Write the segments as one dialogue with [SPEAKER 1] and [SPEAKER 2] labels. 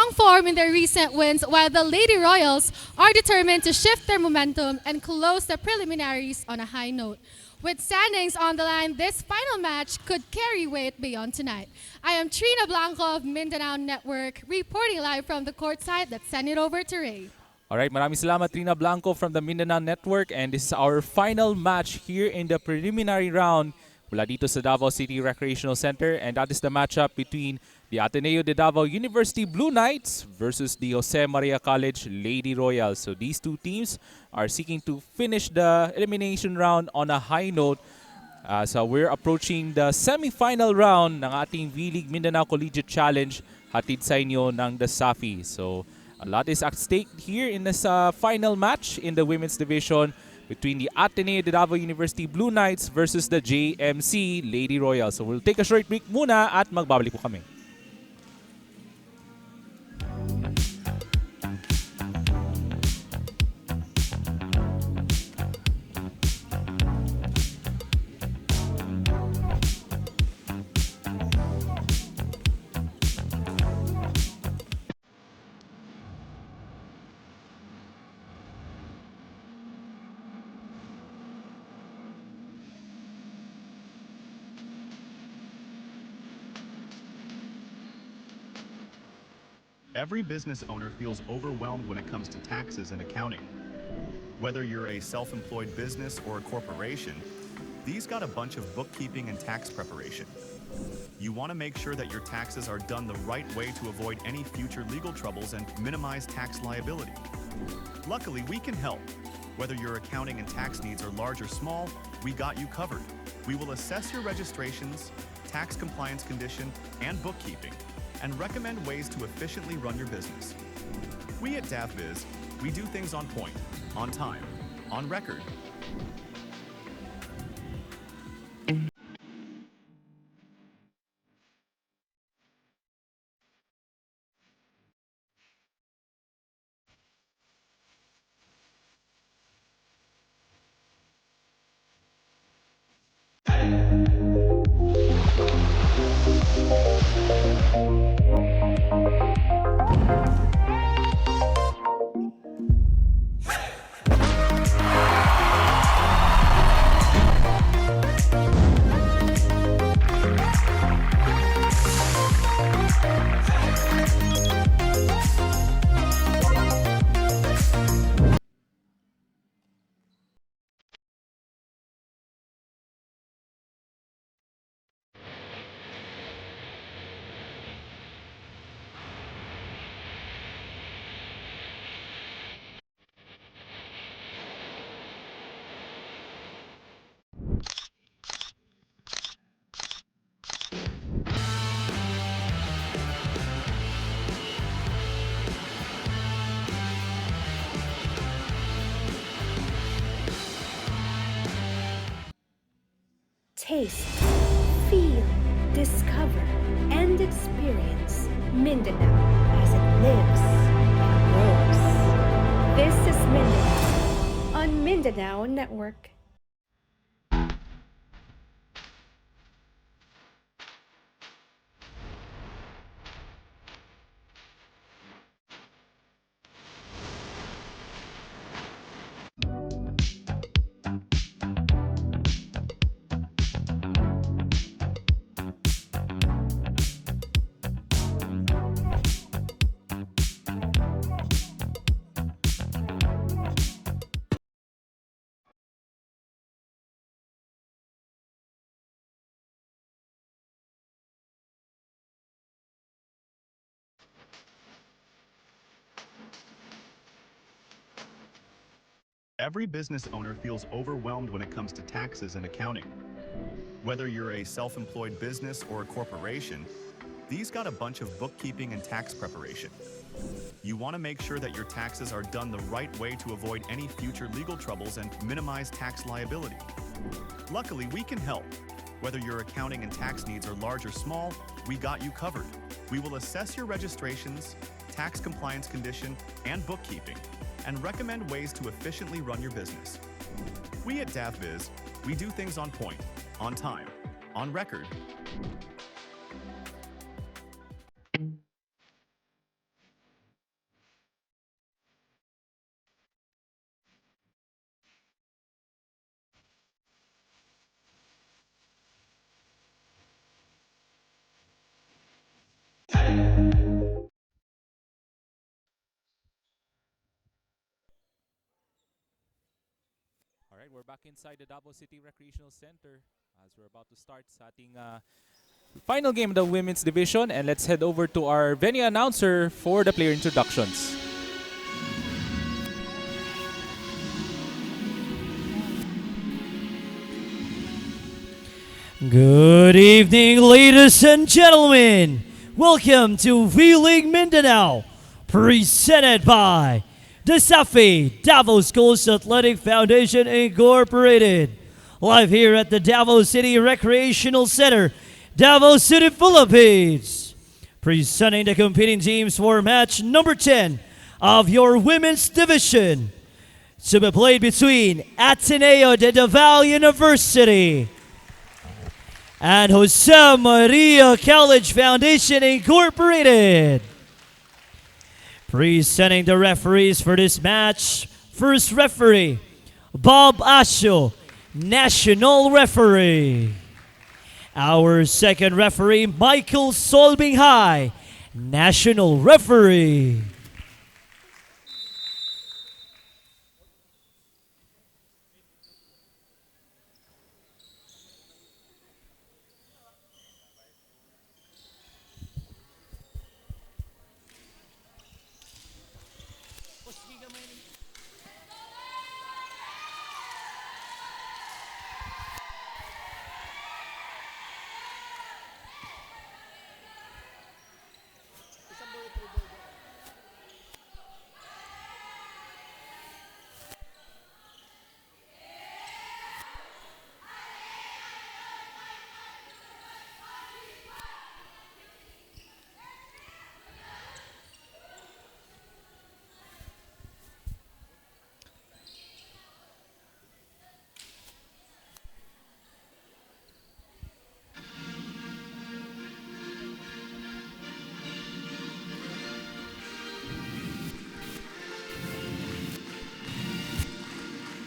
[SPEAKER 1] strong form in their recent wins, while the Lady Royals are determined to shift their momentum and close the preliminaries on a high note. With standings on the line, this final match could carry weight beyond tonight. I am Trina Blanco of Mindanao Network, reporting live from the courtside. Let's send it over to Ray.
[SPEAKER 2] Alright, maraming salamat Trina Blanco from the Mindanao Network, and this is our final match here in the preliminary round mula dito sa Davao City Recreational Center, and that is the matchup between the Ateneo de Davao University Blue Knights versus the Jose Maria College Lady Royals. So these two teams are seeking to finish the elimination round on a high note. So we're approaching the semi-final round ng ating V-League Mindanao Collegiate Challenge, hatid sa inyo ng DASAFI. So a lot is at stake here in this final match in the women's division between the Ateneo de Davao University Blue Knights versus the JMC Lady Royals. So we'll take a short break muna at magbabalik po kami.
[SPEAKER 3] Every business owner feels overwhelmed when it comes to taxes and accounting. Whether you're a self-employed business or a corporation, these got a bunch of bookkeeping and tax preparation. You want to make sure that your taxes are done the right way to avoid any future legal troubles and minimize tax liability. Luckily, we can help. Whether your accounting and tax needs are large or small, we got you covered. We will assess your registrations, tax compliance condition, and bookkeeping, and recommend ways to efficiently run your business. We at DAVBiz, we do things on point, on time, on record.
[SPEAKER 4] Taste, feel, discover, and experience Mindanao as it lives and grows. This is Mindanao on Mindanao Network.
[SPEAKER 3] Every business owner feels overwhelmed when it comes to taxes and accounting. Whether you're a self-employed business or a corporation, these got a bunch of bookkeeping and tax preparation. You want to make sure that your taxes are done the right way to avoid any future legal troubles and minimize tax liability. Luckily, we can help. Whether your accounting and tax needs are large or small, we got you covered. We will assess your registrations, tax compliance condition, and bookkeeping, and recommend ways to efficiently run your business. We at DAVBiz, we do things on point, on time, on record.
[SPEAKER 2] All right, we're back inside the Davao City Recreational Center as we're about to start sa ating final game of the women's division, and let's head over to our venue announcer for the player introductions.
[SPEAKER 5] Good evening, ladies and gentlemen. Welcome to V-League Mindanao, presented by DASAFI, Davao Schools Athletic Foundation Incorporated. Live here at the Davao City Recreational Center, Davao City, Philippines. Presenting the competing teams for match number 10 of your women's division, to be played between Ateneo de Davao University and Jose Maria College Foundation Incorporated. Presenting the referees for this match, first referee, Bob Asho, National Referee. Our second referee, Michael Solbinghai, National Referee.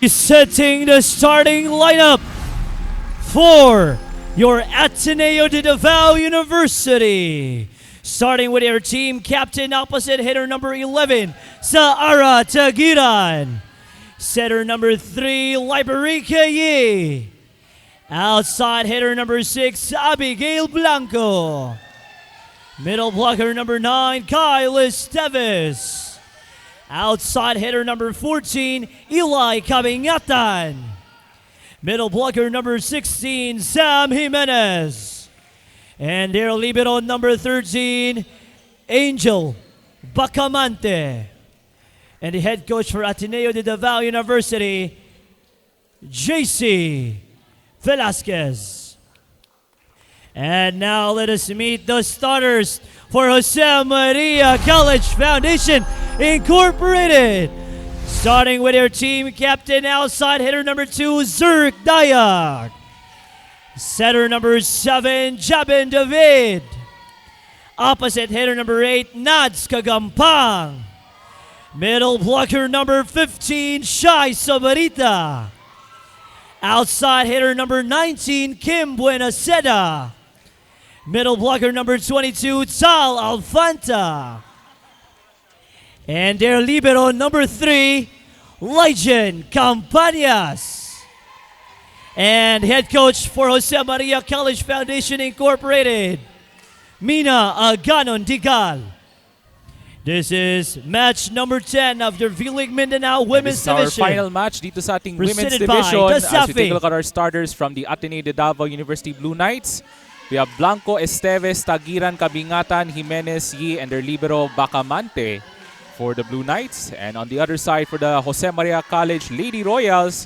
[SPEAKER 5] Setting the starting lineup for your Ateneo de Davao University. Starting with your team captain, opposite hitter number 11, Saara Tagiran. Setter number 3, Liberica Yi. Outside hitter number 6, Abigail Blanco. Middle blocker number 9, Kyle Esteves. Outside hitter number 14, Eli Cabingatan. Middle blocker number 16, Sam Jimenez. And their libero number 13, Angel Bacamante. And the head coach for Ateneo de Davao University, JC Velasquez. And now let us meet the starters for Jose Maria College Foundation Incorporated. Starting with their team captain, outside hitter number 2, Zerk Dayak. Setter number 7, Jabin David. Opposite hitter number 8, Nads Kagampang. Middle blocker number 15, Shai Sabarita. Outside hitter number 19, Kim Buenaseda. Middle blocker number 22, Tal Alfanta. And their libero number 3, Legend Campañas. And head coach for Jose Maria College Foundation Incorporated, Mina Aganon Digal. This is match number 10 of the V-League Mindanao Women's Division.
[SPEAKER 2] This is our final match dito sa ating Women's
[SPEAKER 5] Presented by
[SPEAKER 2] Division. As we
[SPEAKER 5] DASAFI.
[SPEAKER 2] take a look at our starters from the Ateneo de Davao University Blue Knights, we have Blanco, Esteves, Tagiran, Cabingatan, Jimenez, Yi, and their libero Bacamante for the Blue Knights. And on the other side, for the Jose Maria College Lady Royals,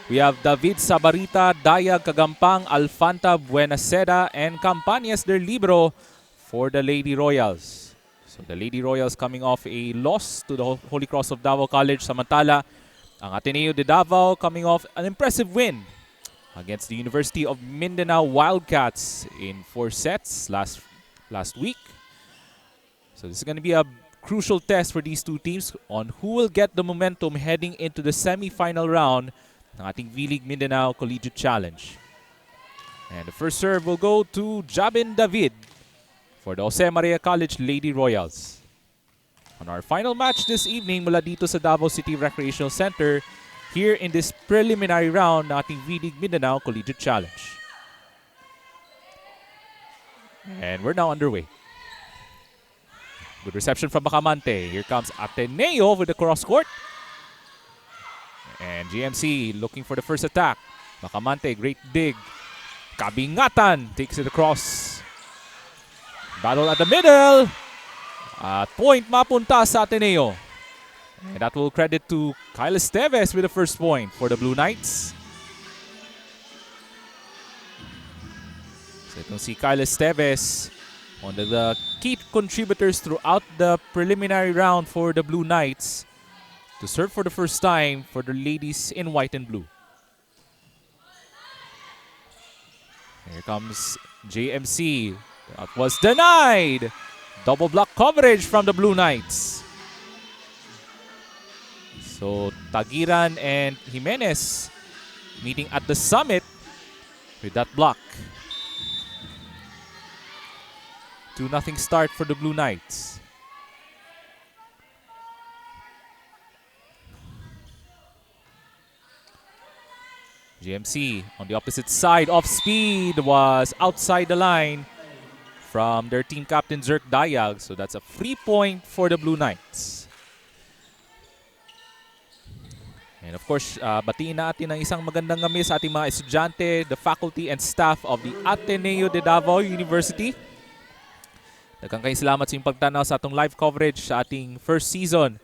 [SPEAKER 2] we have David Sabarita, Dayag Kagampang, Alfanta, Buenaseda, and Campañas, their libero for the Lady Royals. So the Lady Royals coming off a loss to the Holy Cross of Davao College. Samantala, ang Ateneo de Davao coming off an impressive win against the University of Mindanao Wildcats in 4 sets last week. So this is going to be a crucial test for these two teams on who will get the momentum heading into the semi-final round ng ating V-League Mindanao Collegiate Challenge. And the first serve will go to Jabin David. for the Jose Maria College Lady Royals. On our final match this evening mula dito sa Davao City Recreational Center here in this preliminary round ng ating V-League Mindanao Collegiate Challenge. And we're now underway. Good reception from Bacamante. Here comes Ateneo with the cross court. And GMC looking for the first attack. Bacamante, great dig. Kabingatan takes it across. Battle at the middle. At point mapunta sa Ateneo. And that will credit to Kyle Esteves with the first point for the Blue Knights. So itong si Kyle Esteves, one of the key contributors throughout the preliminary round for the Blue Knights to serve for the first time for the ladies in white and blue. Here comes JMC. That was denied. Double block coverage from the Blue Knights. So Tagiran and Jimenez meeting at the summit with that block. 2-0 start for the Blue Knights. GMC on the opposite side, off speed, was outside the line from their team captain Zerk Dayag. So that's a free point for the Blue Knights. And of course, batiin natin ang isang magandang gabi sa ating mga estudyante, the faculty and staff of the Ateneo de Davao University. Daghang kayong salamat sa inyong pagtanaw sa atong live coverage sa ating first season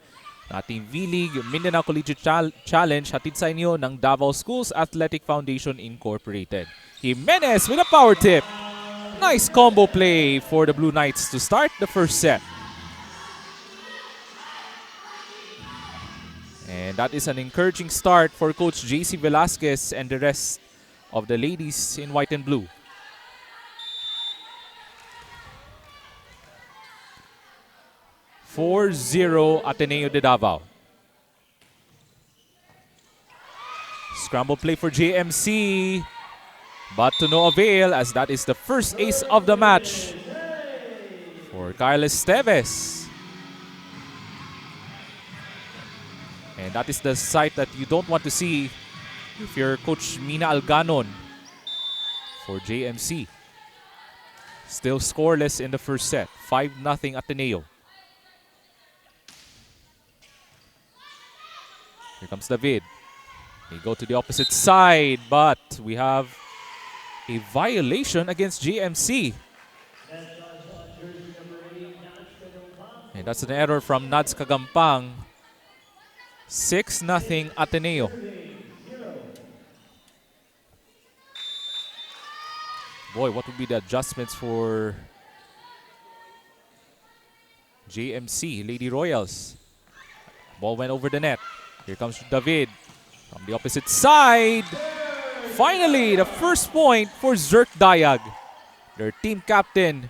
[SPEAKER 2] ng ating V-League Mindanao Collegiate Challenge hatid sa inyo ng Davao Schools Athletic Foundation Incorporated. Jimenez with a power tip. Nice combo play for the Blue Knights to start the first set. And that is an encouraging start for Coach JC Velasquez and the rest of the ladies in white and blue. (4-0) Ateneo de Davao. Scramble play for JMC. But to no avail, as that is the first ace of the match for Kyle Esteves. And that is the sight that you don't want to see if you're Coach Mina Alganon for JMC. Still scoreless in the first set. 5-0 Ateneo. Here comes David. They go to the opposite side, but we have a violation against GMC. And that's an error from Nads Kagampang. 6-0 Ateneo. Boy, what would be the adjustments for JMC, Lady Royals? Ball went over the net. Here comes David from the opposite side. Finally, the first point for Zerk Dayag, their team captain.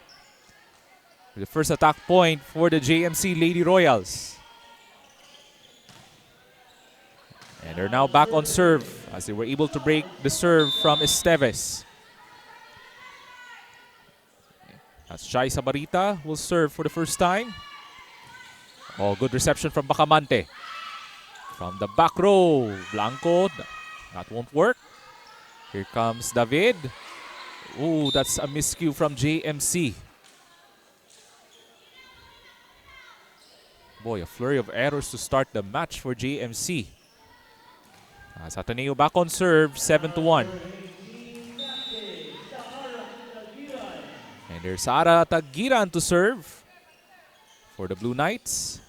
[SPEAKER 2] The first attack point for the JMC Lady Royals. And they're now back on serve as they were able to break the serve from Esteves. As Shai Sabarita will serve for the first time. Oh, good reception from Bacamante. From the back row, Blanco, that won't work. Here comes David. Ooh, that's a miscue from JMC. Boy, a flurry of errors to start the match for JMC. As Ateneo back on serve, 7-1. And there's Sara Tagiran to serve for the Blue Knights.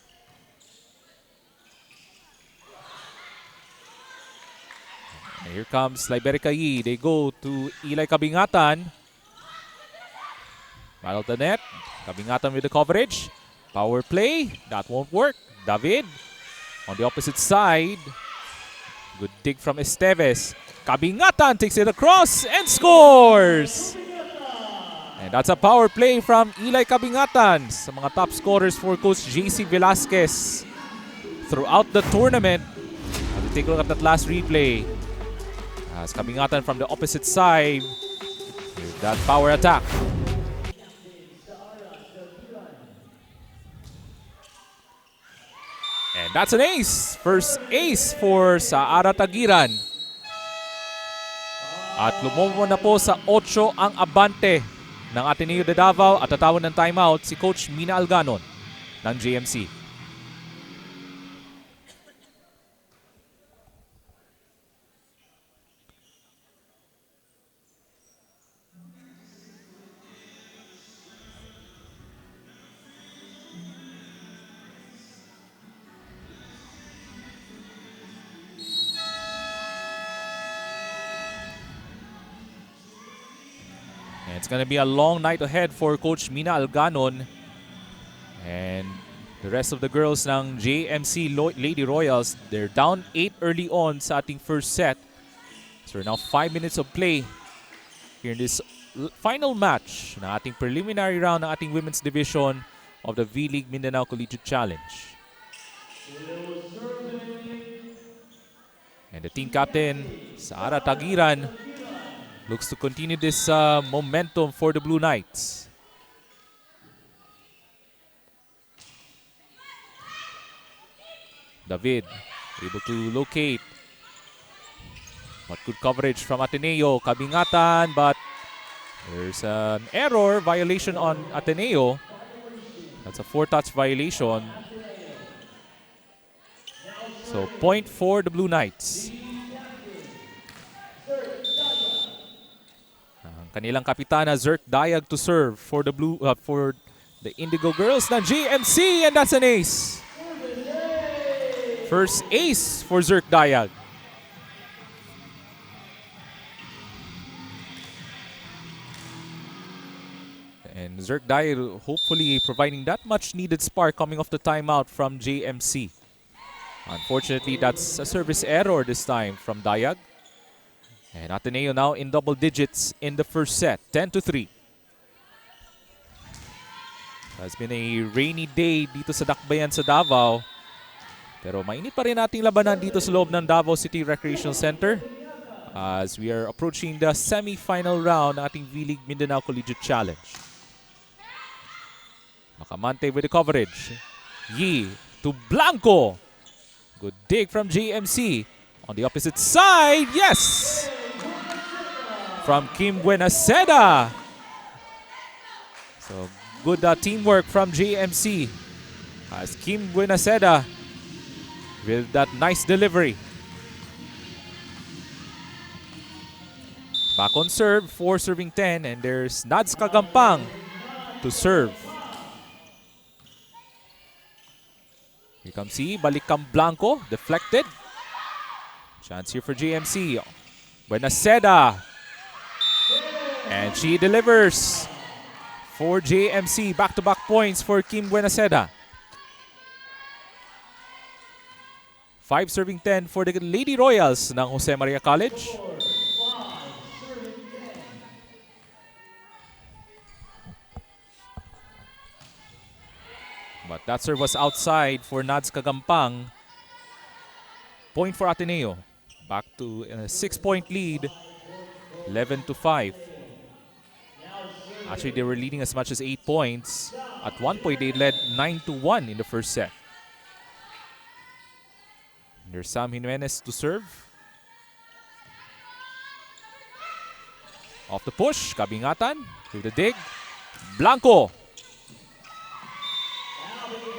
[SPEAKER 2] And here comes Liberica Yi. They go to Eli Kabingatan. Battle the net. Kabingatan with the coverage. Power play. That won't work. David on the opposite side. Good dig from Esteves. Kabingatan takes it across and scores! And that's a power play from Eli Kabingatan, sa mga top scorers for Coach JC Velasquez throughout the tournament. As we take a look at that last replay, as Kabingatan from the opposite side with that power attack. that's an ace. First ace for Saara Tagiran. At lumobo na po sa 8 ang abante ng Ateneo de Davao at tatawag ng timeout si Coach Mina Alganon ng JMC. And it's going to be a long night ahead for Coach Mina Alganon and the rest of the girls ng JMC Lady Royals. They're down 8 early on sa ating first set. So now 5 minutes of play here in this final match na ating preliminary round ng ating women's division of the V-League Mindanao Collegiate Challenge. And the team captain, Saara Tagiran, looks to continue this momentum for the Blue Knights. David able to locate. But good coverage from Ateneo. Kabingatan, but there's an error, violation on Ateneo. That's a 4-touch violation. So point for the Blue Knights. Kanilang kapitana Zerk Dayag to serve for the Indigo Girls ng GMC, and that's an ace. First ace for Zerk Dayag. And Zerk Dayag hopefully providing that much needed spark coming off the timeout from JMC. Unfortunately, that's a service error this time from Dayag. And Ateneo now in double digits in the first set, 10-3. It's been a rainy day dito sa Dakbayan sa Davao. Pero mainit pa rin ating labanan dito sa loob ng Davao City Recreational Center as we are approaching the semi-final round ng ating V-League Mindanao Collegiate Challenge. Macamante with the coverage. Yi to Blanco. Good dig from JMC. On the opposite side, yes! From Kim Buenaseda. So good teamwork from JMC as Kim Buenaseda with that nice delivery. Back on serve, 4 serving 10, and there's Nads Kagampang to serve. Here comes he, Balikam Blanco, deflected. Chance here for JMC. Buenaseda. And she delivers for JMC. Back-to-back points for Kim Buenaseda. 5 serving 10 for the Lady Royals ng Jose Maria College. But that serve was outside for Nads Kagampang. Point for Ateneo. Back to a 6-point lead, 11-5. Actually, they were leading as much as 8 points. At one point, they led 9-1 in the first set. There's Sam Jimenez to serve. Off the push, Kabingatan with the dig. Blanco.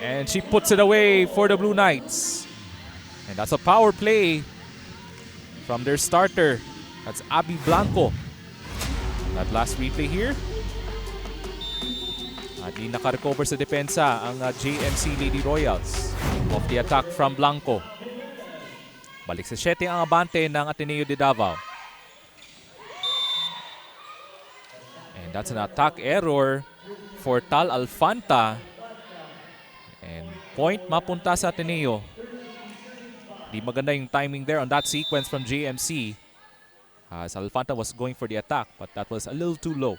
[SPEAKER 2] And she puts it away for the Blue Knights. And that's a power play from their starter. That's Abby Blanco. That last replay here. At di naka-recover sa depensa ang JMC Lady Royals. Off the attack from Blanco. Balik sa 7 ang abante ng Ateneo de Davao. And that's an attack error for Tal Alfanta. And point mapunta sa Ateneo. Di maganda yung timing there on that sequence from JMC. As Alfanta was going for the attack, but that was a little too low.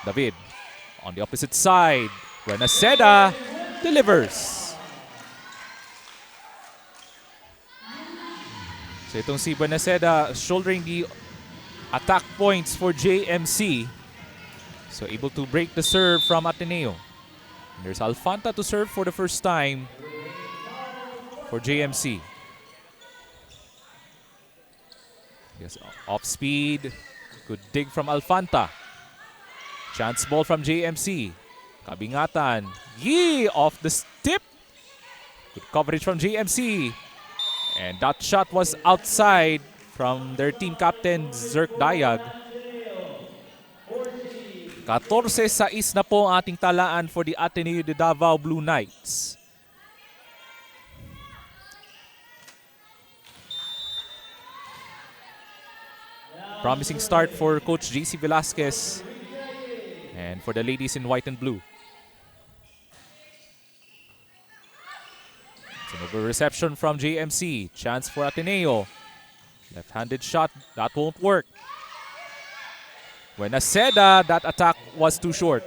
[SPEAKER 2] David on the opposite side. Buenaseda delivers. So itong si Buenaseda shouldering the attack points for JMC. So able to break the serve from Ateneo. There's Alfanta to serve for the first time for JMC. Yes, off speed. Good dig from Alfanta. Chance ball from JMC. Kabingatan. Yee! Off the tip. Good coverage from JMC. And that shot was outside from their team captain, Zerk Dayag. 14-6 na po ang ating talaan for the Ateneo de Davao Blue Knights. Promising start for Coach JC Velasquez and for the ladies in white and blue. It's an over reception from JMC. Chance for Ateneo. Left-handed shot. That won't work. When Aceda, that attack was too short.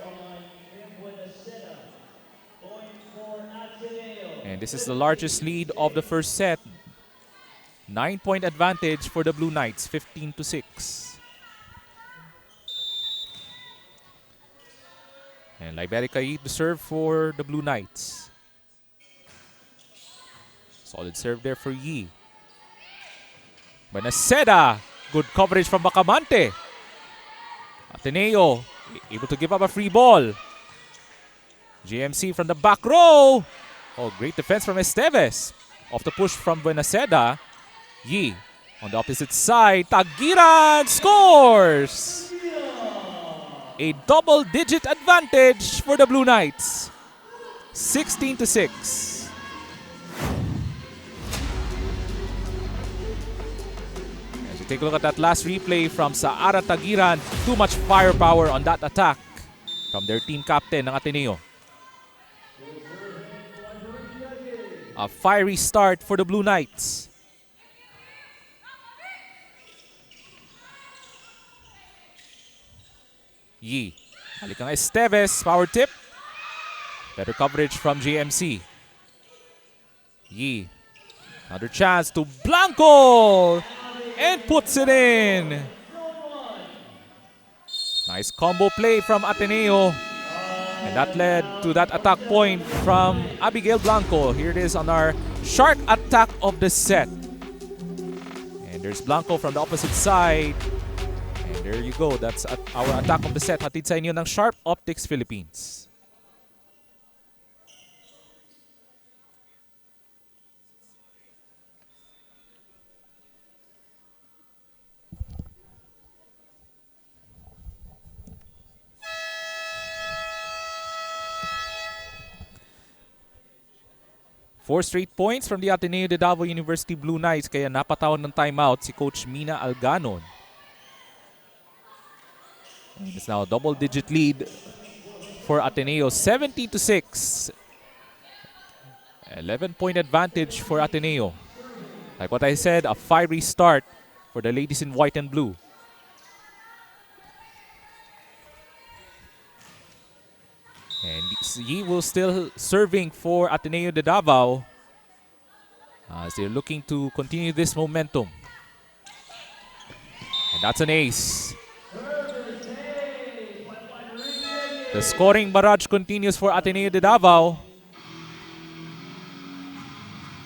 [SPEAKER 2] And this is the largest lead of the first set. 9-point advantage for the Blue Knights, 15-6. And Liberica to serve for the Blue Knights. Solid serve there for Yi. Benaceda, good coverage from Bacamante. Ateneo able to give up a free ball. JMC from the back row. Oh, great defense from Esteves. Off the push from Benaceda. Yi on the opposite side. Tagiran scores! A double-digit advantage for the Blue Knights. 16-6. Take a look at that last replay from Saara Tagiran. Too much firepower on that attack from their team captain ng Ateneo. A fiery start for the Blue Knights. Yi. Balik ang Esteves. Power tip. Better coverage from JMC. Yi. Another chance to Blanco. And puts it in. Nice combo play from Ateneo. And that led to that attack point from Abigail Blanco. Here it is on our shark attack of the set. And there's Blanco from the opposite side. And there you go. That's our attack of the set. Hatid sa inyo ng Sharp Optics Philippines. Four straight points from the Ateneo de Davao University Blue Knights, kaya napatawan ng timeout si Coach Mina Alganon. And it's now a double-digit lead for Ateneo, 70-6. 11-point advantage for Ateneo. Like what I said, a fiery start for the ladies in white and blue. And Yi will still serving for Ateneo de Davao as they're looking to continue this momentum. And that's an ace. The scoring barrage continues for Ateneo de Davao.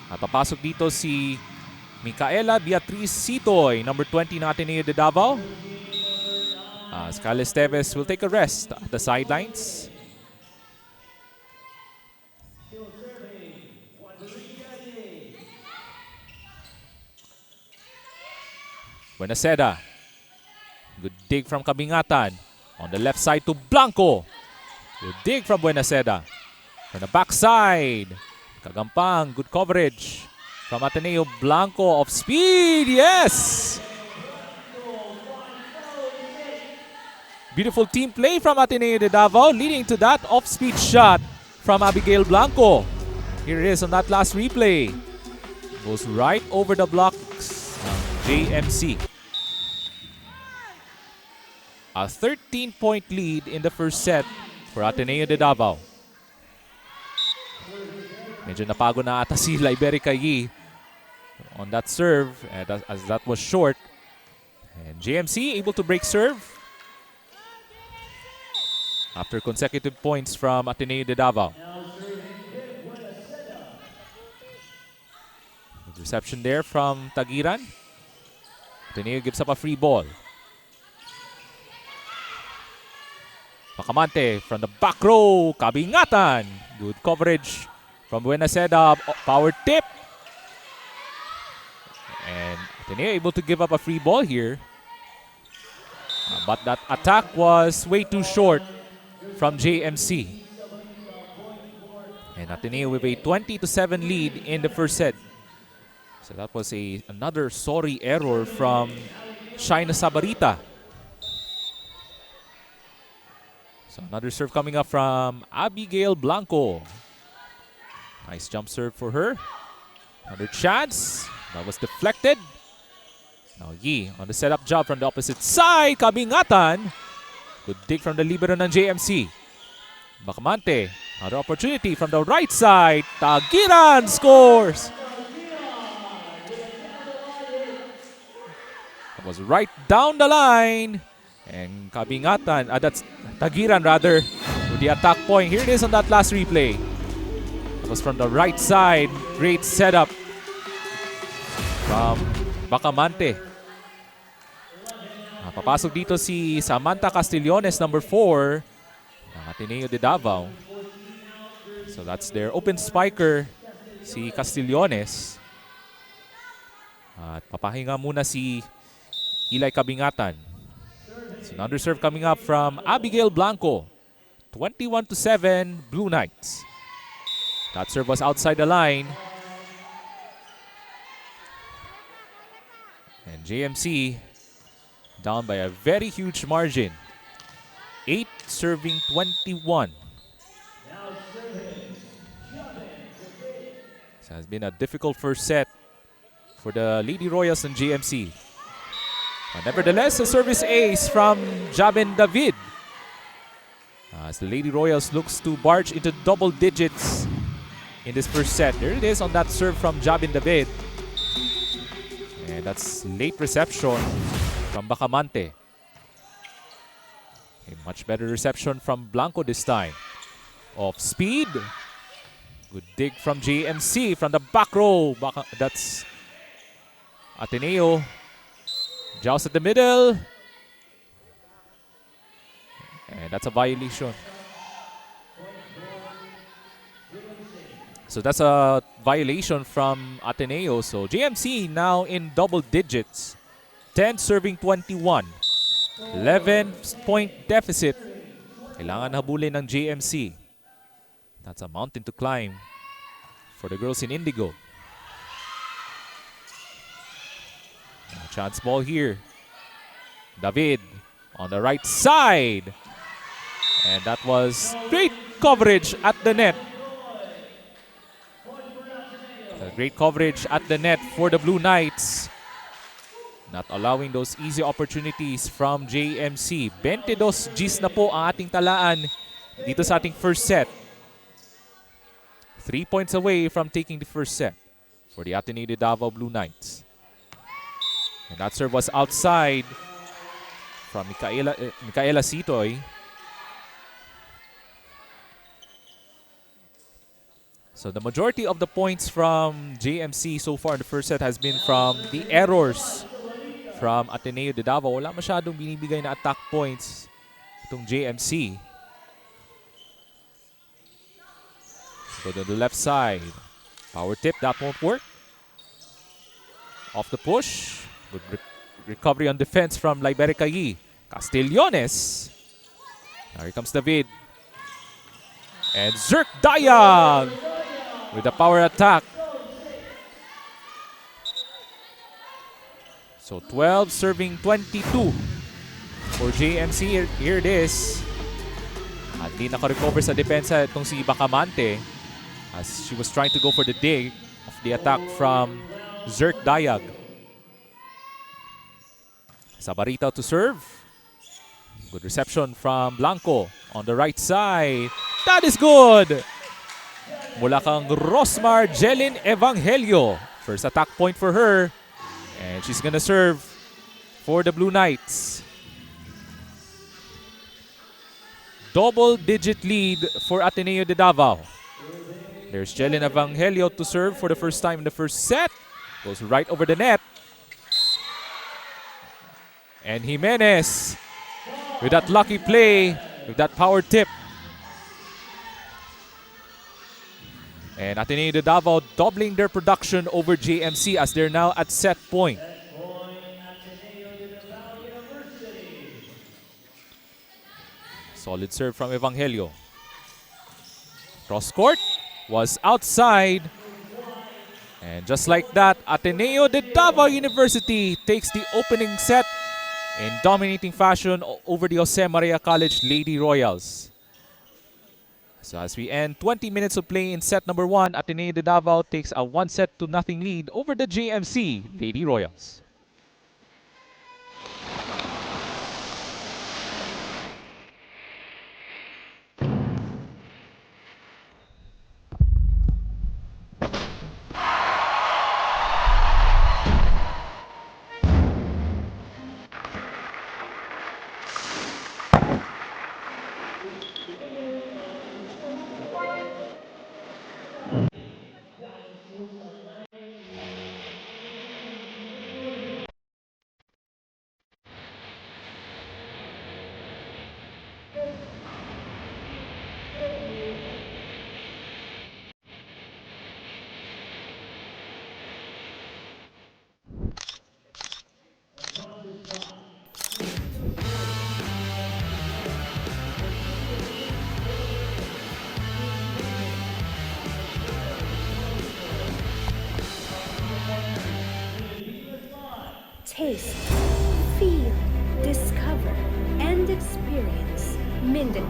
[SPEAKER 2] At papasok dito si Micaela Beatriz Sitoy, number 20 ng Ateneo de Davao. As Kyle Esteves will take a rest at the sidelines. Buenaseda. Good dig from Kabingatan. On the left side to Blanco. Good dig from Buenaseda. From the backside. Kagampang. Good coverage from Ateneo. Blanco off speed. Yes! Beautiful team play from Ateneo de Davao, leading to that off-speed shot from Abigail Blanco. Here it is on that last replay. Goes right over the blocks. JMC. A 13-point lead in the first set for Ateneo de Davao. Medyo napago na ata si Liberica Yi on that serve as that was short. And JMC able to break serve. after consecutive points from Ateneo de Davao. Good reception there from Tagiran. Ateneo gives up a free ball. Bacamante from the back row. Kabingatan. Good coverage from Buenaseda. Power tip. And Ateneo able to give up a free ball here. But that attack was way too short from JMC. And Ateneo with a 20-7 lead in the first set. So that was another sorry error from Shaina Sabarita. So another serve coming up from Abigail Blanco. Nice jump serve for her. Another chance. That was deflected. Now Yi on the setup job from the opposite side. Kabingatan. Good dig from the libero ng JMC. Bacamante. Another opportunity from the right side. Tagiran scores. That was right down the line. And Kabingatan, that's Tagiran rather, with the attack point. Here it is on that last replay. That was from the right side. Great setup from Bacamante. Papasok dito si Samantha Castillones, number 4, ng Ateneo de Davao. So that's their open spiker, si Castillones. At papahinga muna si Eli Kabingatan. So another serve coming up from Abigail Blanco. 21-7, Blue Knights. That serve was outside the line. And JMC down by a very huge margin. 8 serving 21. So it has been a difficult first set for the Lady Royals and JMC. But nevertheless, a service ace from Jabin David. As the Lady Royals looks to barge into double digits in this first set. There it is on that serve from Jabin David. And that's late reception from Bacamante. A much better reception from Blanco this time. Off speed. Good dig from JMC from the back row. That's Ateneo. Joust at the middle. And that's a violation. So that's a violation from Ateneo. So JMC now in double digits. 10 serving 21. 11-point deficit. Kailangan habulin ng JMC. That's a mountain to climb for the girls in Indigo. Chance ball here. David on the right side. And that was great coverage at the net. Great coverage at the net for the Blue Knights. Not allowing those easy opportunities from JMC. 22 Gs na po ang ating talaan dito sa ating first set. 3 points away from taking the first set for the Ateneo de Davao Blue Knights. And that serve was outside from Micaela Sitoy. So the majority of the points from JMC so far in the first set has been from the errors from Ateneo de Davao. Wala masyadong binibigay na attack points itong JMC. Go to the left side. Power tip, that won't work. Off the push. Good recovery on defense from Liberica Yi. Castillones. Now here comes David. And Zerk Dayag with a power attack. So 12 serving 22 for JMC. Here it is. At di naka-recover sa depensa itong si Bacamante as she was trying to go for the dig of the attack from Zerk Dayag. Sabarita to serve. Good reception from Blanco on the right side. That is good! Mula kang Rosmar Jelin Evangelio. First attack point for her. And she's gonna serve for the Blue Knights. double-digit lead for Ateneo de Davao. There's Jelen Evangelio to serve for the first time in the first set. Goes right over the net. And Jimenez with that lucky play, with that power tip. And Ateneo de Davao doubling their production over JMC as they're now at set point. Solid serve from Evangelio. Cross court was outside. And just like that, Ateneo de Davao University takes the opening set in dominating fashion over the Jose Maria College Lady Royals. So as we end 20 minutes of play in set number 1, Ateneo de Davao takes a 1-0 lead over the JMC Lady Royals.
[SPEAKER 4] Taste, feel, discover, and experience Mindanao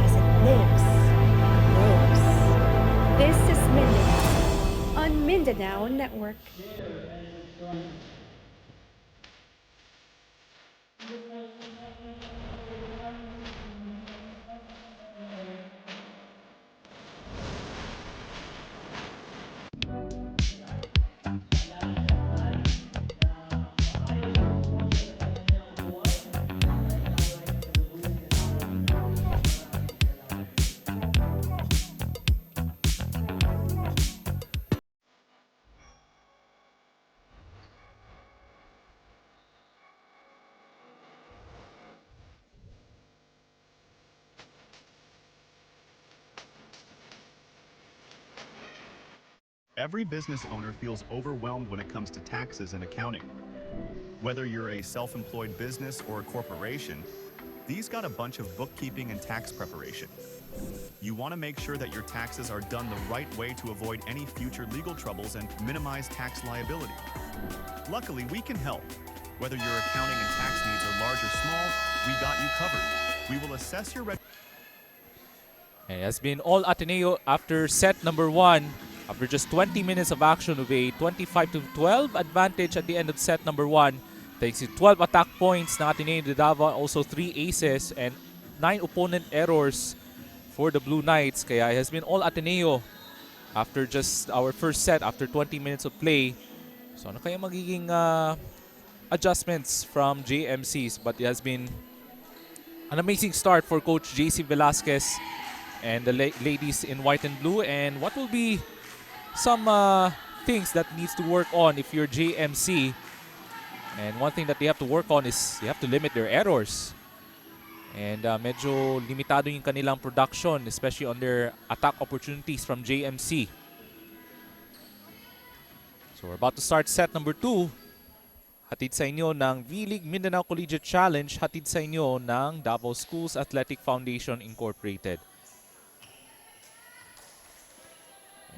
[SPEAKER 4] as it lives and grows. This is Mindanao on Mindanao Network.
[SPEAKER 3] Every business owner feels overwhelmed when it comes to taxes and accounting. Whether you're a self-employed business or a corporation, these got a bunch of bookkeeping and tax preparation. You want to make sure that your taxes are done the right way to avoid any future legal troubles and minimize tax liability. Luckily, we can help. Whether your accounting and tax needs are large or small, we got you covered. We will assess your
[SPEAKER 2] And it has been all Ateneo after set number 1. After just 20 minutes of action with a 25-12 advantage at the end of set number 1. Thanks to 12 attack points na Ateneo de Davao, also 3 aces and 9 opponent errors for the Blue Knights. Kaya it has been all Ateneo after just our first set, after 20 minutes of play. So ano kaya magiging adjustments from JMCs? But it has been an amazing start for Coach JC Velasquez and the ladies in white and blue. And what will be some things that needs to work on if you're JMC? And one thing that they have to work on is they have to limit their errors. And medyo limitado yung kanilang production, especially on their attack opportunities from JMC. So we're about to start set number 2. Hatid sa inyo ng V-League Mindanao Collegiate Challenge, hatid sa inyo ng Davao Schools Athletic Foundation Incorporated.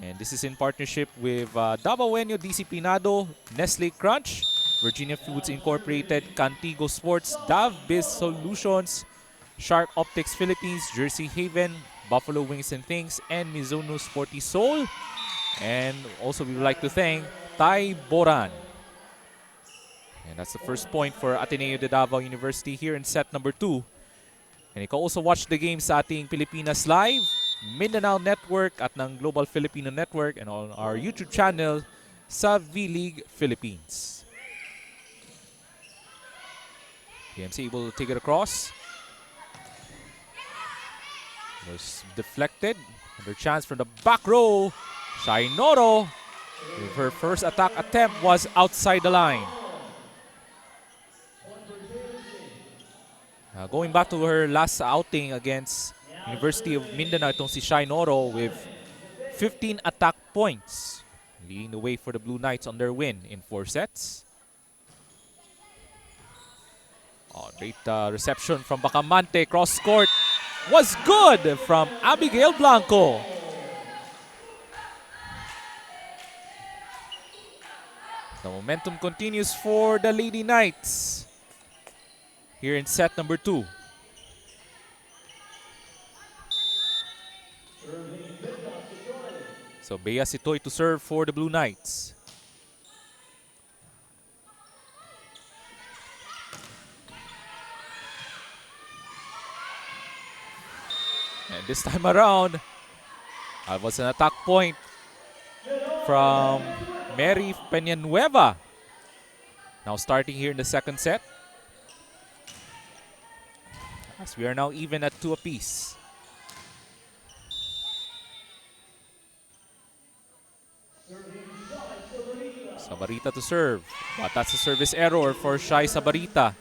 [SPEAKER 2] And this is in partnership with Davaoenyo Disciplinado, Nestle Crunch, Virginia Foods Incorporated, Cantigo Sports, Dav Biz Solutions, Shark Optics Philippines, Jersey Haven, Buffalo Wings and Things, and Mizuno Sporty Soul. And also we would like to thank Thai Boran. And that's the first point for Ateneo de Davao University here in set number 2. And you can also watch the game sa ating Pilipinas Live, Mindanao Network at ng Global Filipino Network, and on our YouTube channel sa V-League Philippines. PMC able to take it across. Was deflected. Another chance from the back row. Shai Noro, her first attack attempt was outside the line. Going back to her last outing against University of Mindanao, itong si Shai Noro with 15 attack points, leading the way for the Blue Knights on their win in 4 sets. Great reception from Bacamante. Cross court was good from Abigail Blanco. The momentum continues for the Lady Knights here in set number 2. So Bea Sitoy to serve for the Blue Knights. And this time around, that was an attack point from Mary Peñanueva. Now starting here in the second set. As we are now even at 2 apiece. Sabarita to serve. But that's a service error for Shai Sabarita.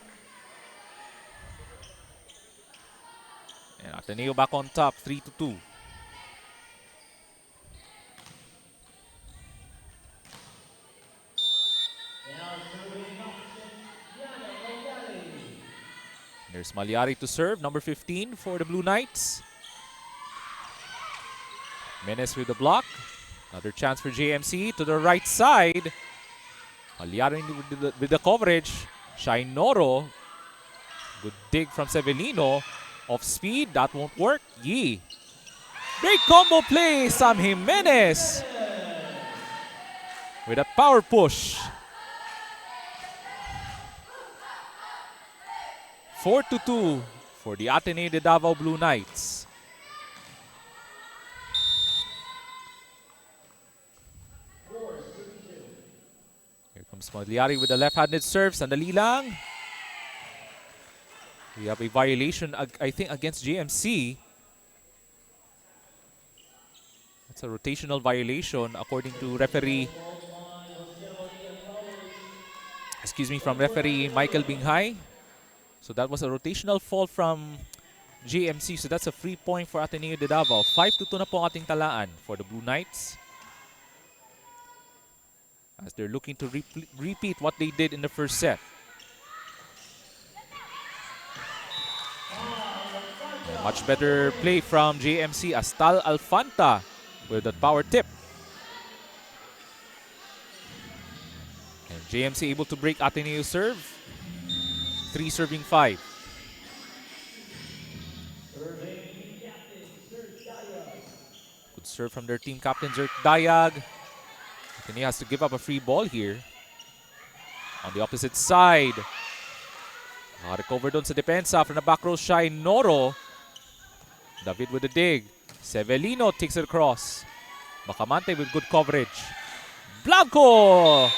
[SPEAKER 2] And Ateneo back on top, 3-2. There's Maliari to serve, number 15 for the Blue Knights. Menes with the block. Another chance for JMC to the right side. Maliari with the coverage. Shai Noro. Good dig from Severino. Off speed, that won't work. Yee. Great combo play, Sam Jimenez. With a power push. 4-2 for the Ateneo de Davao Blue Knights. Here comes Magliari with the left-handed serve. Sandali lang. We have a violation, I think, against JMC. That's a rotational violation according to referee. Excuse me, from referee Michael Binghay. So that was a rotational fall from JMC. So that's a free point for Ateneo de Davao. 5-2 na po ang ating talaan for the Blue Knights. As they're looking to repeat what they did in the first set. A much better play from JMC. Astal Alfanta with that power tip. And JMC able to break Ateneo's serve. 3 serving 5. Good serve from their team captain, Zerk Dayag. Ateneo has to give up a free ball here. On the opposite side. Recover doon sa depensa from the back row, Shai Noro. David with the dig. Severino takes it across. Bacamante with good coverage. Blanco!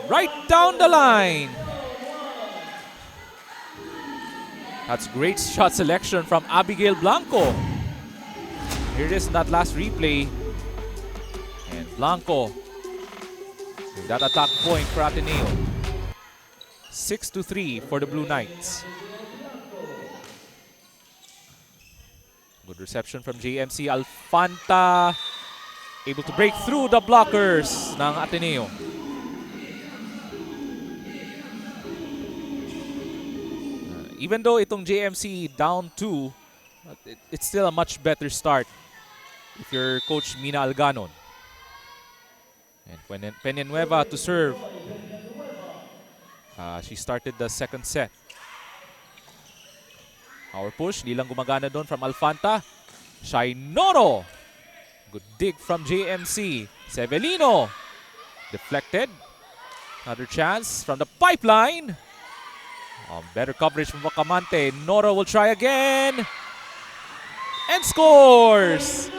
[SPEAKER 2] Right down the line. That's great shot selection from Abigail Blanco. Here it is in that last replay. And Blanco with that attack point for Ateneo. 6-3 for the Blue Knights. Good reception from JMC. Alfanta able to break through the blockers ng Ateneo. Even though itong JMC down 2, it's still a much better start if you're Coach Mina Alganon. And Peñanueva to serve. She started the second set. Power push, di lang gumagana doon from Alfanta. Shai Noro. Good dig from JMC. Severino. Deflected. Another chance from the pipeline. Better coverage from Bacamante. Noro will try again. And scores!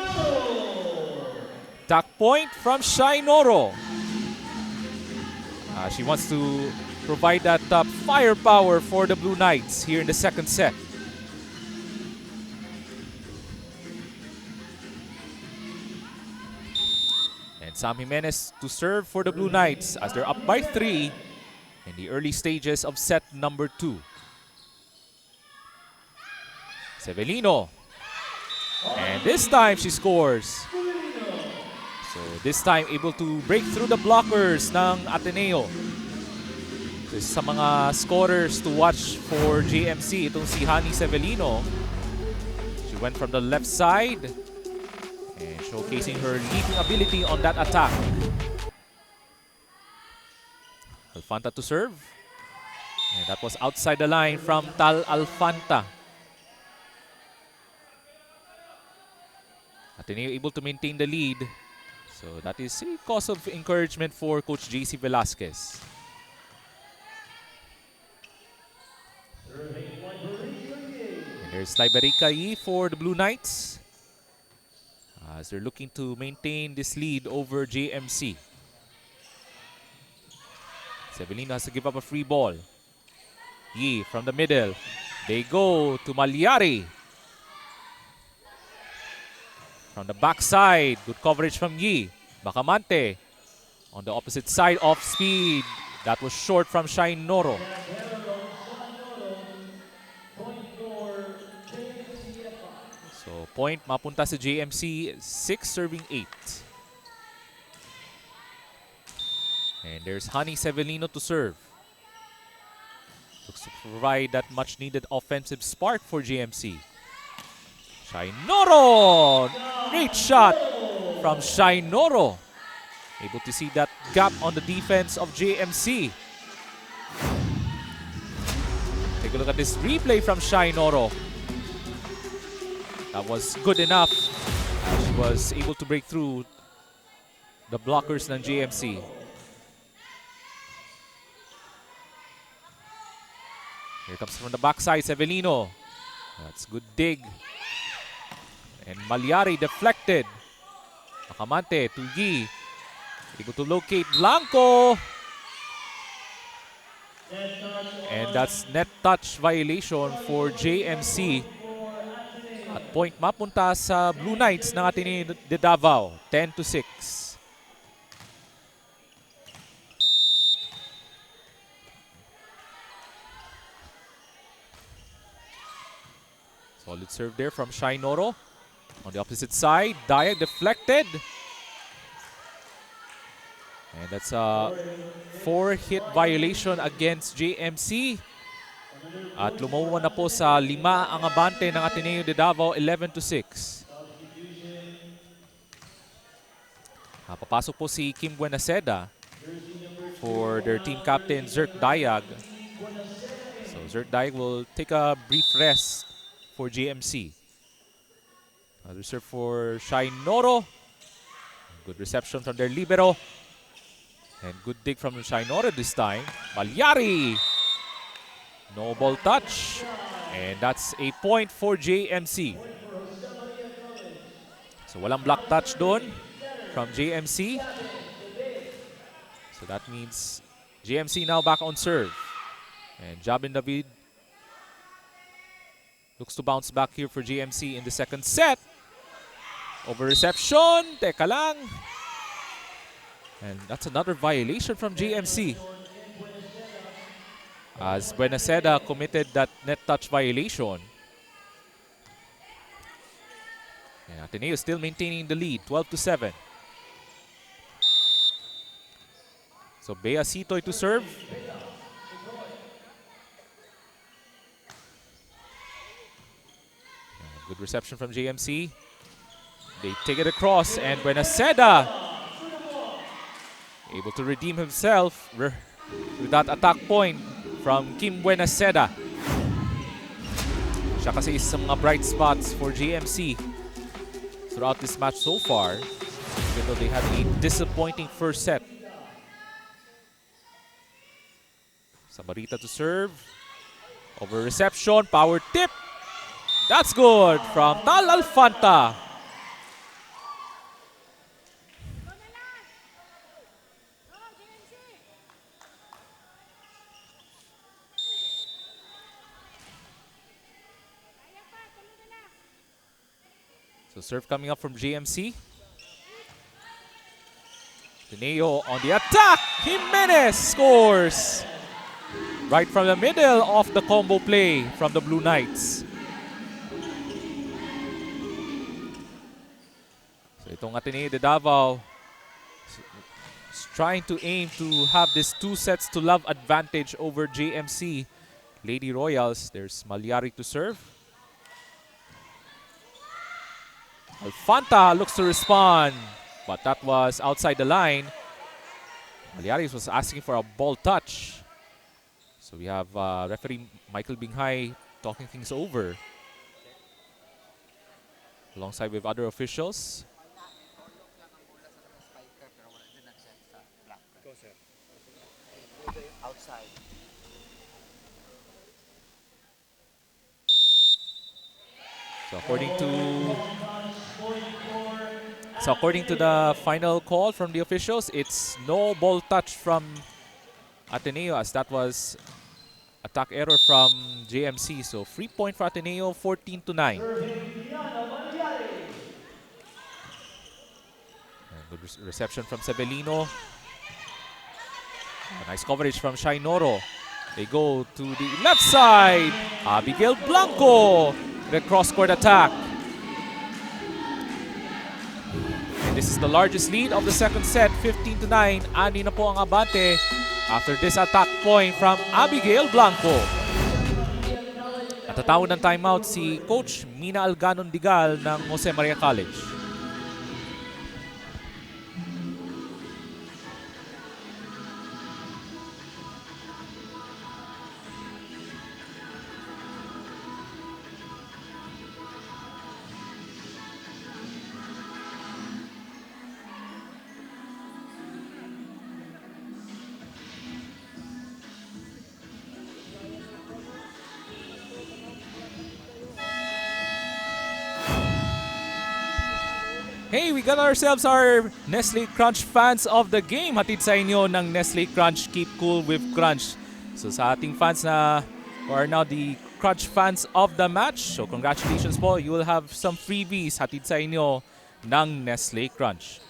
[SPEAKER 2] Attack point from Shai Noro. She wants to provide that firepower for the Blue Knights here in the second set. Sam Jimenez to serve for the Blue Knights as they're up by 3 in the early stages of set number 2. Severino. And this time she scores. So this time able to break through the blockers ng Ateneo. So sa mga scorers to watch for JMC, itong si Hani Severino. She went from the left side and showcasing her leaping ability on that attack. Alfanta to serve. And that was outside the line from Tal Alfanta. Ateneo able to maintain the lead. So that is a cause of encouragement for Coach JC Velasquez. And there's Liberica E for the Blue Knights as they're looking to maintain this lead over JMC. Severino has to give up a free ball. Yi from the middle. They go to Malyari. From the backside, good coverage from Yi. Bacamante on the opposite side, off speed. That was short from Shine Noro. So point mapunta sa JMC, 6 serving 8. And there's Hani Severino to serve. Looks to provide that much needed offensive spark for JMC. Shine Noro! Great shot from Shine Noro. Able to see that gap on the defense of JMC. Take a look at this replay from Shine Noro. That was good enough. She was able to break through the blockers ng JMC. Here comes from the backside, Severino. That's good dig. And Malyari deflected. Bacamante to Yi. Able to locate Blanco. And that's net touch violation for JMC. At point mapunta sa Blue Knights ng Ateneo de Davao. 10-6. Solid serve there from Shine Noro. On the opposite side, Dayak deflected. And that's a 4-hit violation against JMC. At lumawan na po sa 5 ang abante ng Ateneo de Davao, 11-6. Papasok po si Kim Buenaseda for their team captain, Zerk Dayag. So Zerk Dayag will take a brief rest for JMC. Another serve for Shine Noro. Good reception from their libero. And good dig from Shine Noro this time. Malyari! No ball touch. And that's a point for JMC. So walang block touch doon from JMC. So that means JMC now back on serve. And Jabin David looks to bounce back here for JMC in the second set. Over reception. Teka lang. And that's another violation from JMC. As Buenaseda committed that net touch violation. And Ateneo still maintaining the lead, 12-7. So Bea Sitoy to serve. Good reception from JMC. They take it across and Buenaseda able to redeem himself with that attack point from Kim Buenaseda. Siya kasi isa sa mga bright spots for JMC throughout this match so far, even though they had a disappointing first set. Samarita to serve. Over reception, power tip. That's good from Tal Alfanta. So serve coming up from JMC. Ateneo on the attack. Jimenez scores. Right from the middle of the combo play from the Blue Knights. So itong Ateneo de Davao is trying to aim to have this 2 sets to love advantage over JMC Lady Royals. There's Malyari to serve. Alfanta looks to respond, but that was outside the line. Malyari was asking for a ball touch. So we have referee Michael Binghay talking things over alongside with other officials. So according to the final call from the officials, it's no ball touch from Ateneo, as that was attack error from JMC. So free point for Ateneo, 14-9. Good reception from Sevelino. A nice coverage from Shainoro. They go to the left side. Abigail Blanco, the cross-court attack. And this is the largest lead of the second set, 15-9. Ani na po ang abante after this attack point from Abigail Blanco. Natatawag ng timeout si Coach Mina Alganon Digal ng Jose Maria College. Hey, we got ourselves our Nestle Crunch fans of the game. Hatid sa inyo ng Nestle Crunch. Keep cool with Crunch. So sa ating fans na who are now the Crunch fans of the match, so congratulations po. You will have some freebies hatid sa inyo ng Nestle Crunch.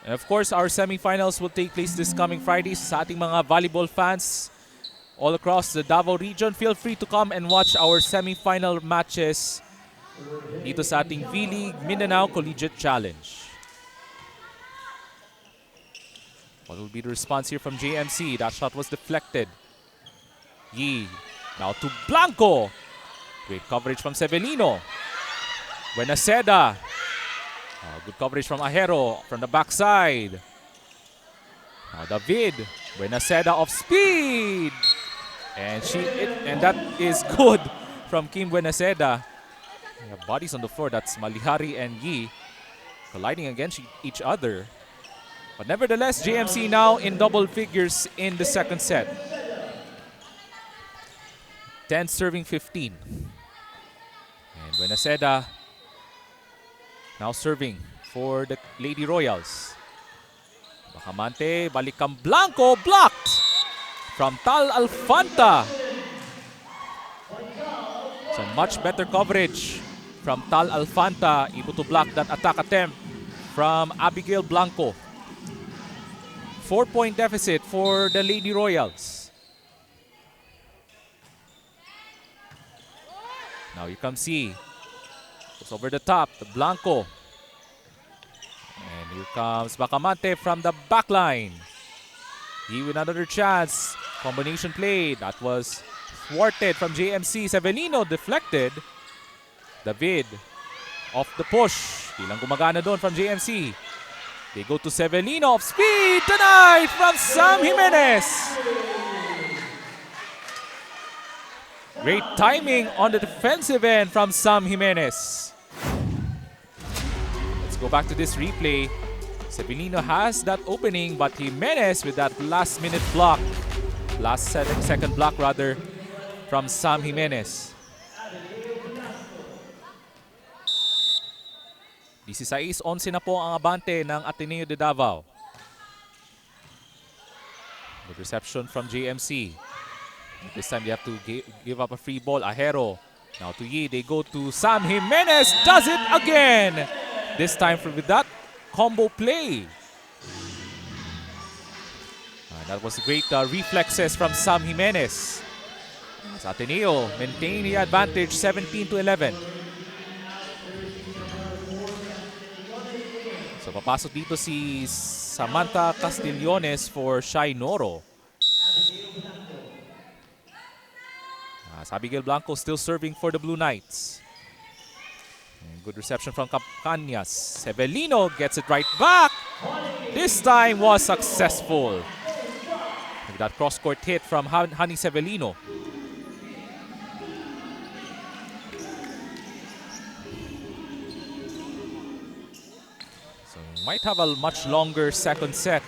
[SPEAKER 2] And of course, our semifinals will take place this coming Friday. Sa ating mga volleyball fans all across the Davao region, feel free to come and watch our semifinal matches dito sa ating V-League Mindanao Collegiate Challenge. What will be the response here from JMC? That shot was deflected. Yi now to Blanco. Great coverage from Sevelino. Buenaseda. Good coverage from Ajero from the backside. Now David. Buenaseda off speed. And that is good from Kim Buenaseda. We have bodies on the floor. That's Malihari and Yi colliding against each other. But nevertheless, JMC now in double figures in the second set. 10 serving 15. And Buenaseda now serving for the Lady Royals. Bacamante, Balikam Blanco, blocked from Tal Alfanta. So much better coverage from Tal Alfanta, able to block that attack attempt from Abigail Blanco. 4-point deficit for the Lady Royals. Now here comes C. Goes over the top, the Blanco. And here comes Bacamante from the back line. He with another chance. Combination play. That was thwarted from JMC. Sevelino deflected. David off the push. Di lang gumagana doon from JMC. They go to Sevelino off speed tonight from Sam Jimenez. Great timing on the defensive end from Sam Jimenez. Let's go back to this replay. Sevelino has that opening, but Jimenez with that last minute block. Last second block rather from Sam Jimenez. 16-11 na po ang abante ng Ateneo de Davao. Good reception from JMC. This time they have to give up a free ball. Ajero. Now to Yi. They go to Sam Jimenez. Does it again. This time with that combo play. And that was great reflexes from Sam Jimenez. As Ateneo maintain the advantage 17-11. So papasok dito si Samantha Castillones for Shai Noro. As Abigail Blanco still serving for the Blue Knights. And good reception from Campanias. Severino gets it right back. This time was successful. With that cross-court hit from Hani Severino. So might have a much longer second set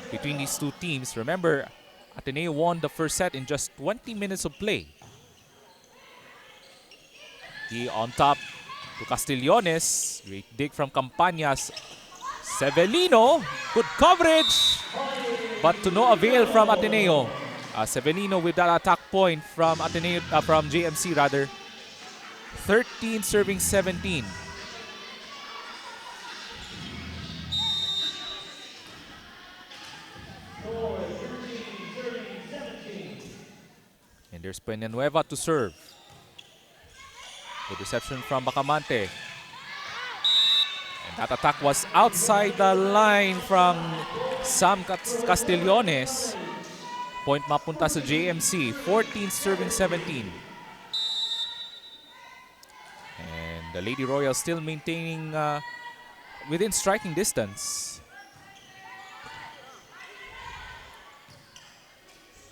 [SPEAKER 2] between these two teams. Remember, Ateneo won the first set in just 20 minutes of play. He on top to Castillones. Great dig from Campanias. Severino, good coverage, but to no avail from Ateneo. Severino with that attack point from Ateneo, from JMC rather. 13 serving 17. And there's Peñanueva to serve. Good reception from Bacamante. And that attack was outside the line from Sam Castillones. Point mapunta sa JMC. 14 serving 17. And the Lady Royals still maintaining within striking distance.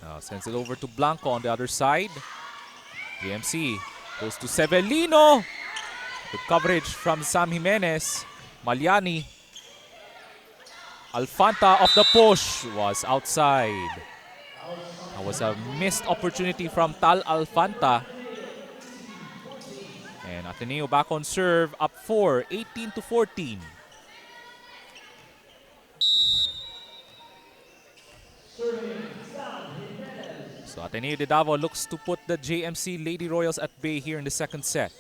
[SPEAKER 2] Now sends it over to Blanco on the other side. JMC goes to Severino. Good coverage from Sam Jimenez. Maliani. Alfanta off the push was outside. That was a missed opportunity from Tal Alfanta. And Ateneo back on serve, up 4, 18-14. So Ateneo de Davao looks to put the JMC Lady Royals at bay here in the second set.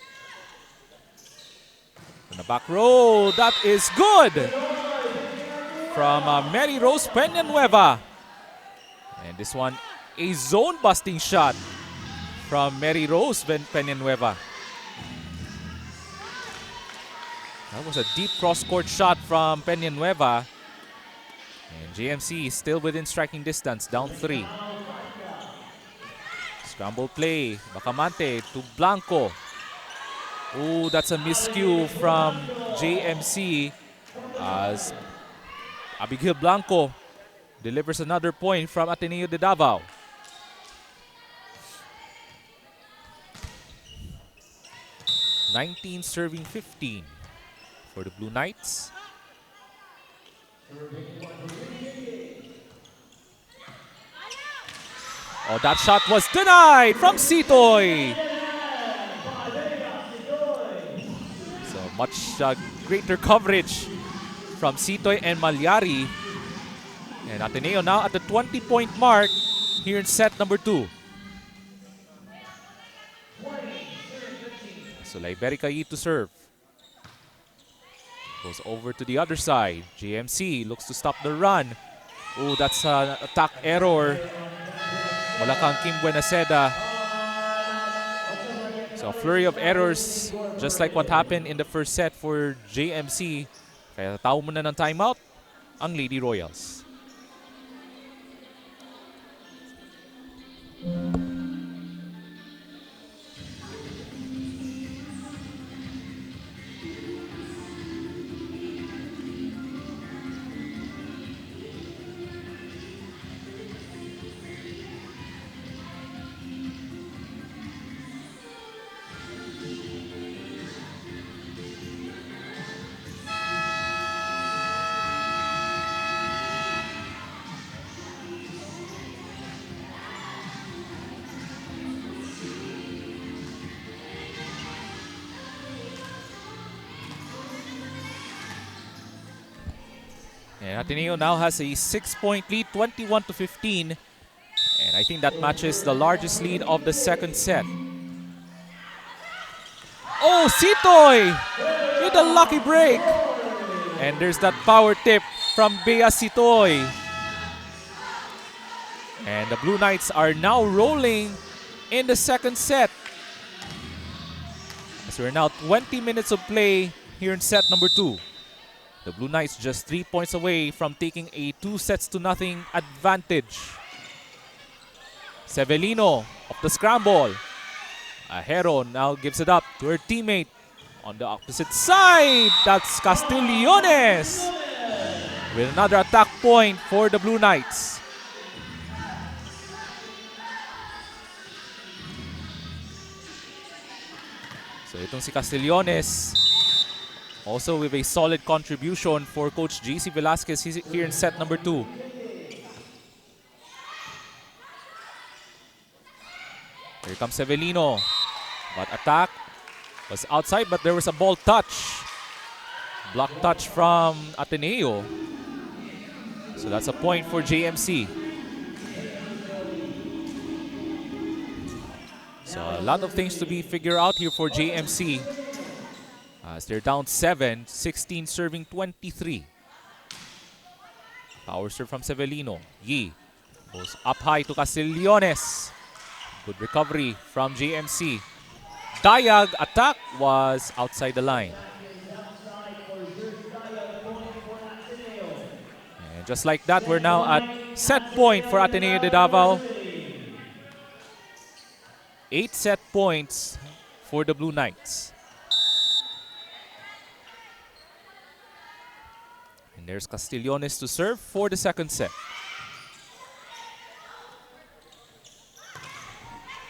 [SPEAKER 2] In the back row, that is good from Mary Rose Peñanueva. And this one, a zone-busting shot from Mary Rose Peñanueva. That was a deep cross-court shot from Peñanueva. And JMC is still within striking distance, down 3. Scramble play, Bacamante to Blanco. Oh, that's a miscue from JMC as Abigail Blanco delivers another point from Ateneo de Davao. (19 serving 15 for the Blue Knights. Oh, that shot was denied from Sitoy. So much greater coverage from Sitoy and Malyari. And Ateneo now at the 20-point mark here in set number 2. So Liberica E to serve. Goes over to the other side. JMC looks to stop the run. Oh, that's an attack error. Mula kang Kim Buenaseda. So a flurry of errors, just like what happened in the first set for JMC. Kaya tao muna ng timeout ang Lady Royals. And Ateneo now has a 6-point lead, 21-15. And I think that matches the largest lead of the second set. Oh, Sitoy with a lucky break. And there's that power tip from Bea Sitoy. And the Blue Knights are now rolling in the second set. So we're now 20 minutes of play here in set number 2. The Blue Knights just 3 points away from taking a 2-0 advantage. Severino of the scramble. Ajero now gives it up to her teammate on the opposite side. That's Castigliones with another attack point for the Blue Knights. So itong si Castigliones also with a solid contribution for Coach JC Velasquez here in set number 2. Here comes Severino. But attack was outside, but there was a ball touch. Block touch from Ateneo. So that's a point for JMC. So a lot of things to be figured out here for JMC. As they're down 7, 16 serving 23. Power serve from Severino. Yi goes up high to Castigliones. Good recovery from JMC. Dayag attack was outside the line. And just like that, we're now at set point for Ateneo de Davao. 8 set points for the Blue Knights. And there's Castigliones to serve for the second set.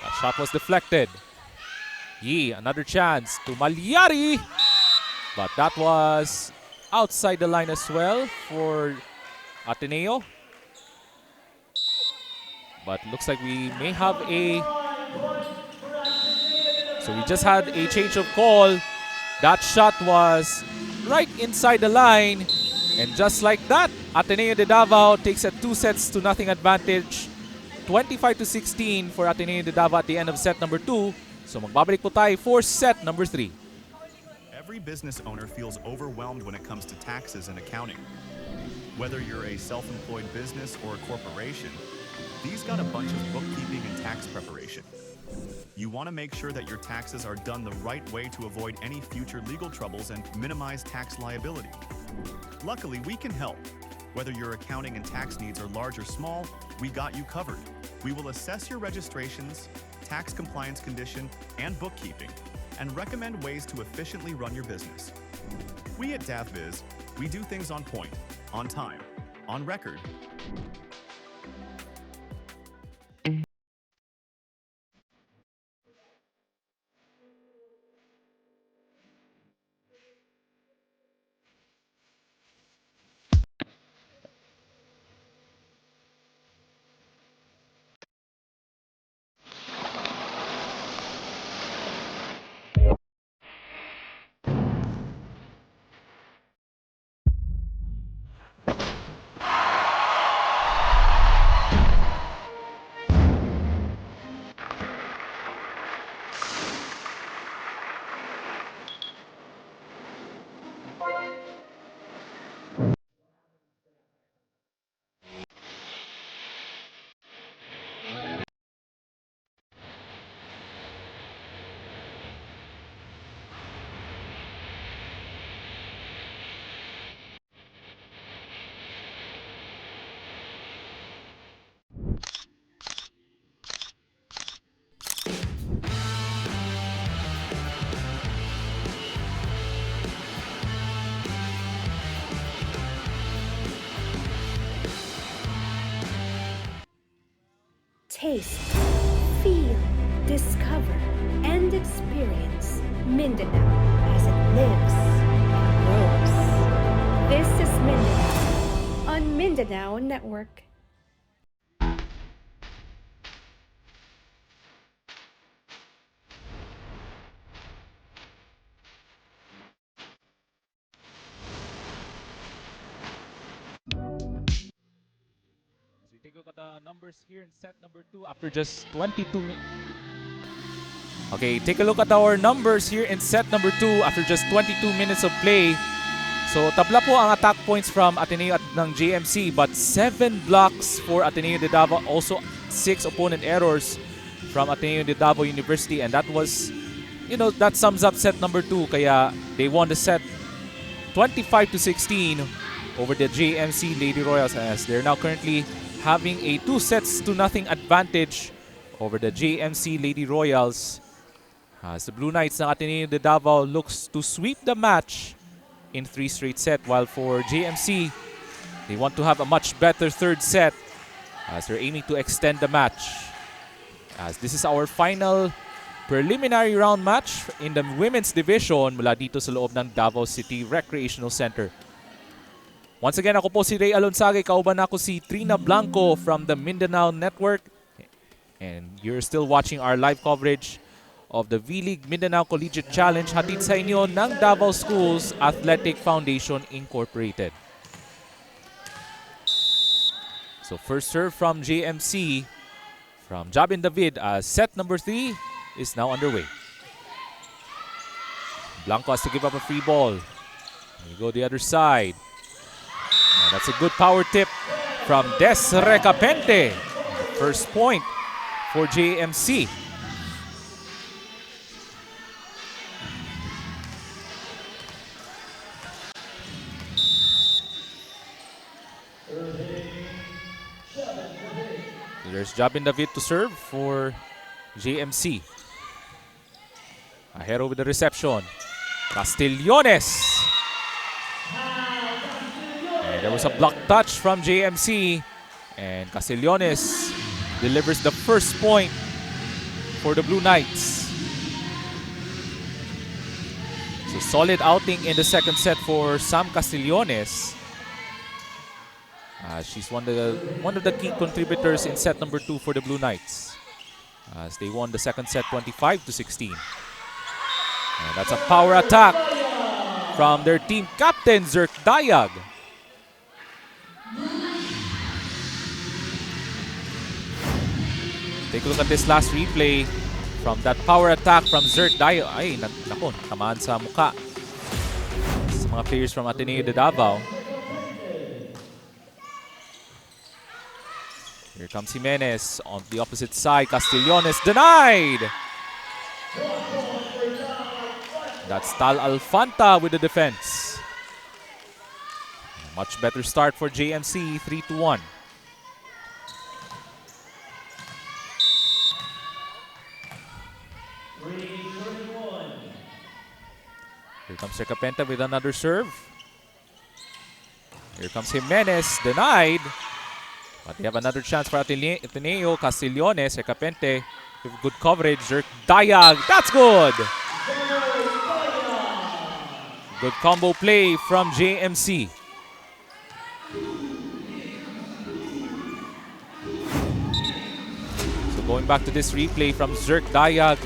[SPEAKER 2] That shot was deflected. Yi, another chance to Malyari. But that was outside the line as well for Ateneo. But looks like we may have a... So we just had a change of call. That shot was right inside the line. And just like that, Ateneo de Davao takes a 2-0 advantage. 25-16 for Ateneo de Davao at the end of set number 2. So magbabalik po tayo for set number 3.
[SPEAKER 3] Every business owner feels overwhelmed when it comes to taxes and accounting. Whether you're a self-employed business or a corporation, these got a bunch of bookkeeping and tax preparation. You want to make sure that your taxes are done the right way to avoid any future legal troubles and minimize tax liability. Luckily, we can help. Whether your accounting and tax needs are large or small, we got you covered. We will assess your registrations, tax compliance condition, and bookkeeping, and recommend ways to efficiently run your business. We at DAVBiz, we do things on point, on time, on record.
[SPEAKER 4] Taste, feel, discover, and experience Mindanao as it lives and grows. This is Mindanao on Mindanao Network.
[SPEAKER 2] Take a look at the numbers here in set number 2 after just 22 minutes. Okay, take a look at our numbers here in set number 2 after just 22 minutes of play. So tabla po ang attack points from Ateneo at ng JMC, but 7 blocks for Ateneo de Davao, also 6 opponent errors from Ateneo de Davao University, and that was, that sums up set number 2. Kaya they won the set 25-16 over the JMC Lady Royals, as they're now currently having a 2-0 advantage over the JMC Lady Royals. As the Blue Knights ng Ateneo de Davao looks to sweep the match in 3 straight sets, while for JMC, they want to have a much better third set as they're aiming to extend the match. As this is our final preliminary round match in the women's division mula dito sa loob ng Davao City Recreational Center. Once again, ako po si Ray Alonsage, kauban ako si Trina Blanco from the Mindanao Network, and you're still watching our live coverage of the V-League Mindanao Collegiate Challenge hatid sa inyo ng Davao Schools Athletic Foundation Incorporated. So first serve from JMC from Jabin David as set number 3 is now underway. Blanco has to give up a free ball. You go the other side. And that's a good power tip from Des Recapente. First point for JMC. There's Jabin David to serve for JMC. Ahero with the reception. Castillones. And there was a block touch from JMC. And Castillones delivers the first point for the Blue Knights. So solid outing in the second set for Sam Castillones. She's one of the key contributors in set number 2 for the Blue Knights, as they won the second set 25-16. And that's a power attack from their team captain, Zerk Dayag. Take a look at this last replay from that power attack from Zerk Dayag. Ay, naku, tamaan sa mukha sa mga players from Ateneo de Davao. Here comes Jimenez on the opposite side. Castillones denied. That's Tal Alfanta with the defense. Much better start for JMC, 3-1. Here comes Recapenta with another serve. Here comes Jimenez, denied. But they have another chance for Ateneo. Castillones, Recapente with good coverage. Zerk Dayag, that's good! Good combo play from JMC. So going back to this replay from Zerk Dayag,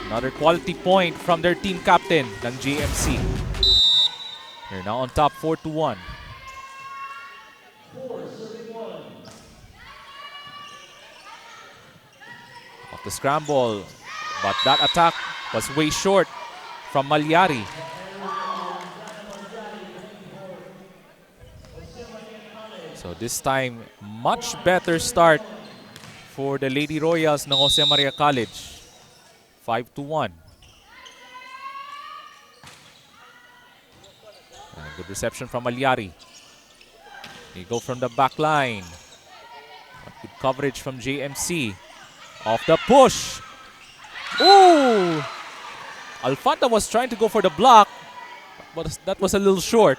[SPEAKER 2] another quality point from their team captain ng JMC. They're now on top 4-1. The scramble, but that attack was way short from Malyari. So this time, much better start for the Lady Royals ng Jose Maria College. 5-1. Good reception from Malyari. They go from the back line. Good coverage from JMC. Off the push. Ooh! Alfanta was trying to go for the block, but that was a little short.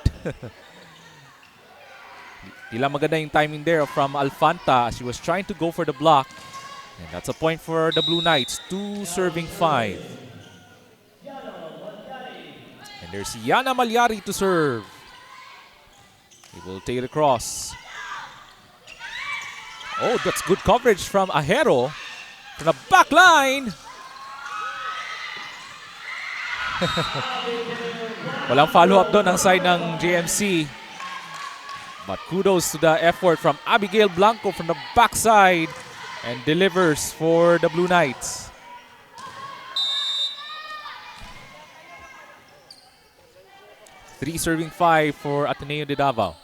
[SPEAKER 2] Tila maganda yung timing there from Alfanta as she was trying to go for the block. And that's a point for the Blue Knights, 2 serving 5. And there's Yana Malyari to serve. He will take it across. Oh, that's good coverage from Ahero. From the back line. Walang follow-up doon ang side ng JMC. But kudos to the effort from Abigail Blanco from the backside and delivers for the Blue Knights. 3 serving 5 for Ateneo de Davao.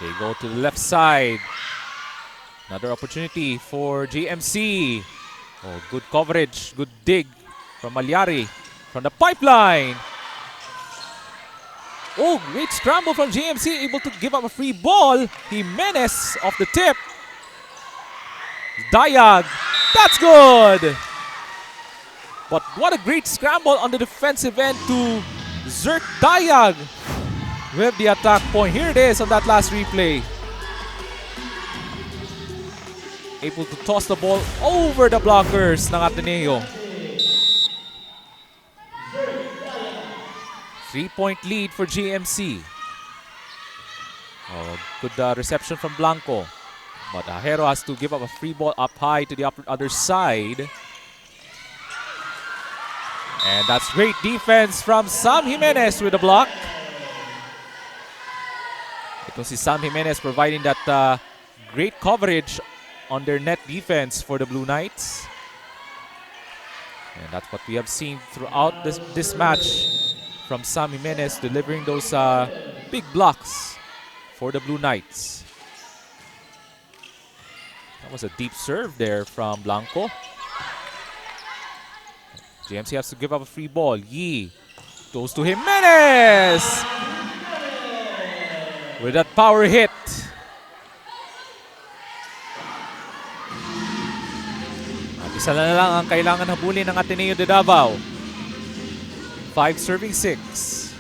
[SPEAKER 2] They go to the left side. Another opportunity for JMC. Oh, good coverage, good dig from Malyari from the pipeline. Oh, great scramble from JMC, able to give up a free ball. Jimenez off the tip. Dayag, that's good. But what a great scramble on the defensive end to Zerk Dayag with the attack point. Here it is on that last replay. Able to toss the ball over the blockers ng Ateneo. 3-point lead for JMC. Oh, good reception from Blanco. But Ahero has to give up a free ball up high to the other side. And that's great defense from Sam Jimenez with the block. Ito si Sam Jimenez providing that great coverage on their net defense for the Blue Knights. And that's what we have seen throughout this match from Sam Jimenez, delivering those big blocks for the Blue Knights. That was a deep serve there from Blanco. JMC has to give up a free ball. Yee goes to Jimenez with that power hit. At isa na lang ang kailangan habulin ng Ateneo de Davao. 5 serving 6.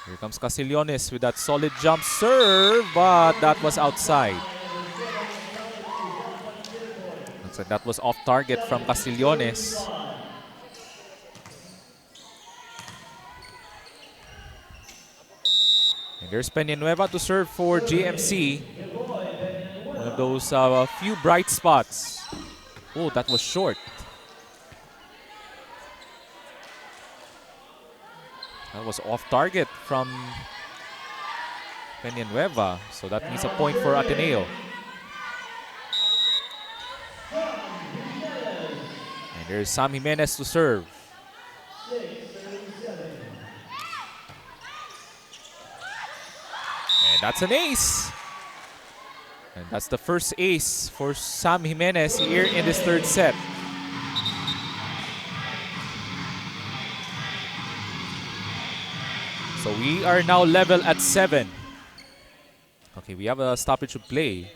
[SPEAKER 2] Here comes Casillones with that solid jump serve, but that was outside. Looks like that was off target from Casillones. And there's Peñanueva to serve for JMC. One of those few bright spots. Oh, that was short. That was off target from Peñanueva, so that means a point for Ateneo. And there's Sam Jimenez to serve. And that's an ace. And that's the first ace for Sam Jimenez here in this third set. So we are now level at 7. Okay, we have a stoppage of play.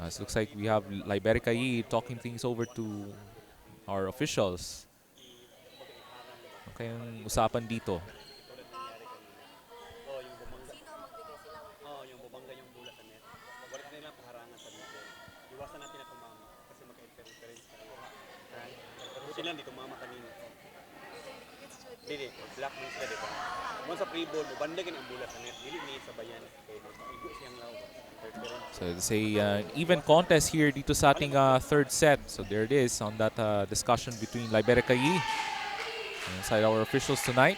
[SPEAKER 2] It looks like we have Liberica Yi talking things over to our officials. Okay, yung usapan dito.
[SPEAKER 6] Black man sila, diba? Kung sa free ball, bandagan ang bola sa net. Dili ni sa bayan.
[SPEAKER 2] So it's a even contest here dito sa ating third set. So there it is on that discussion between Liberica Yi inside our officials tonight.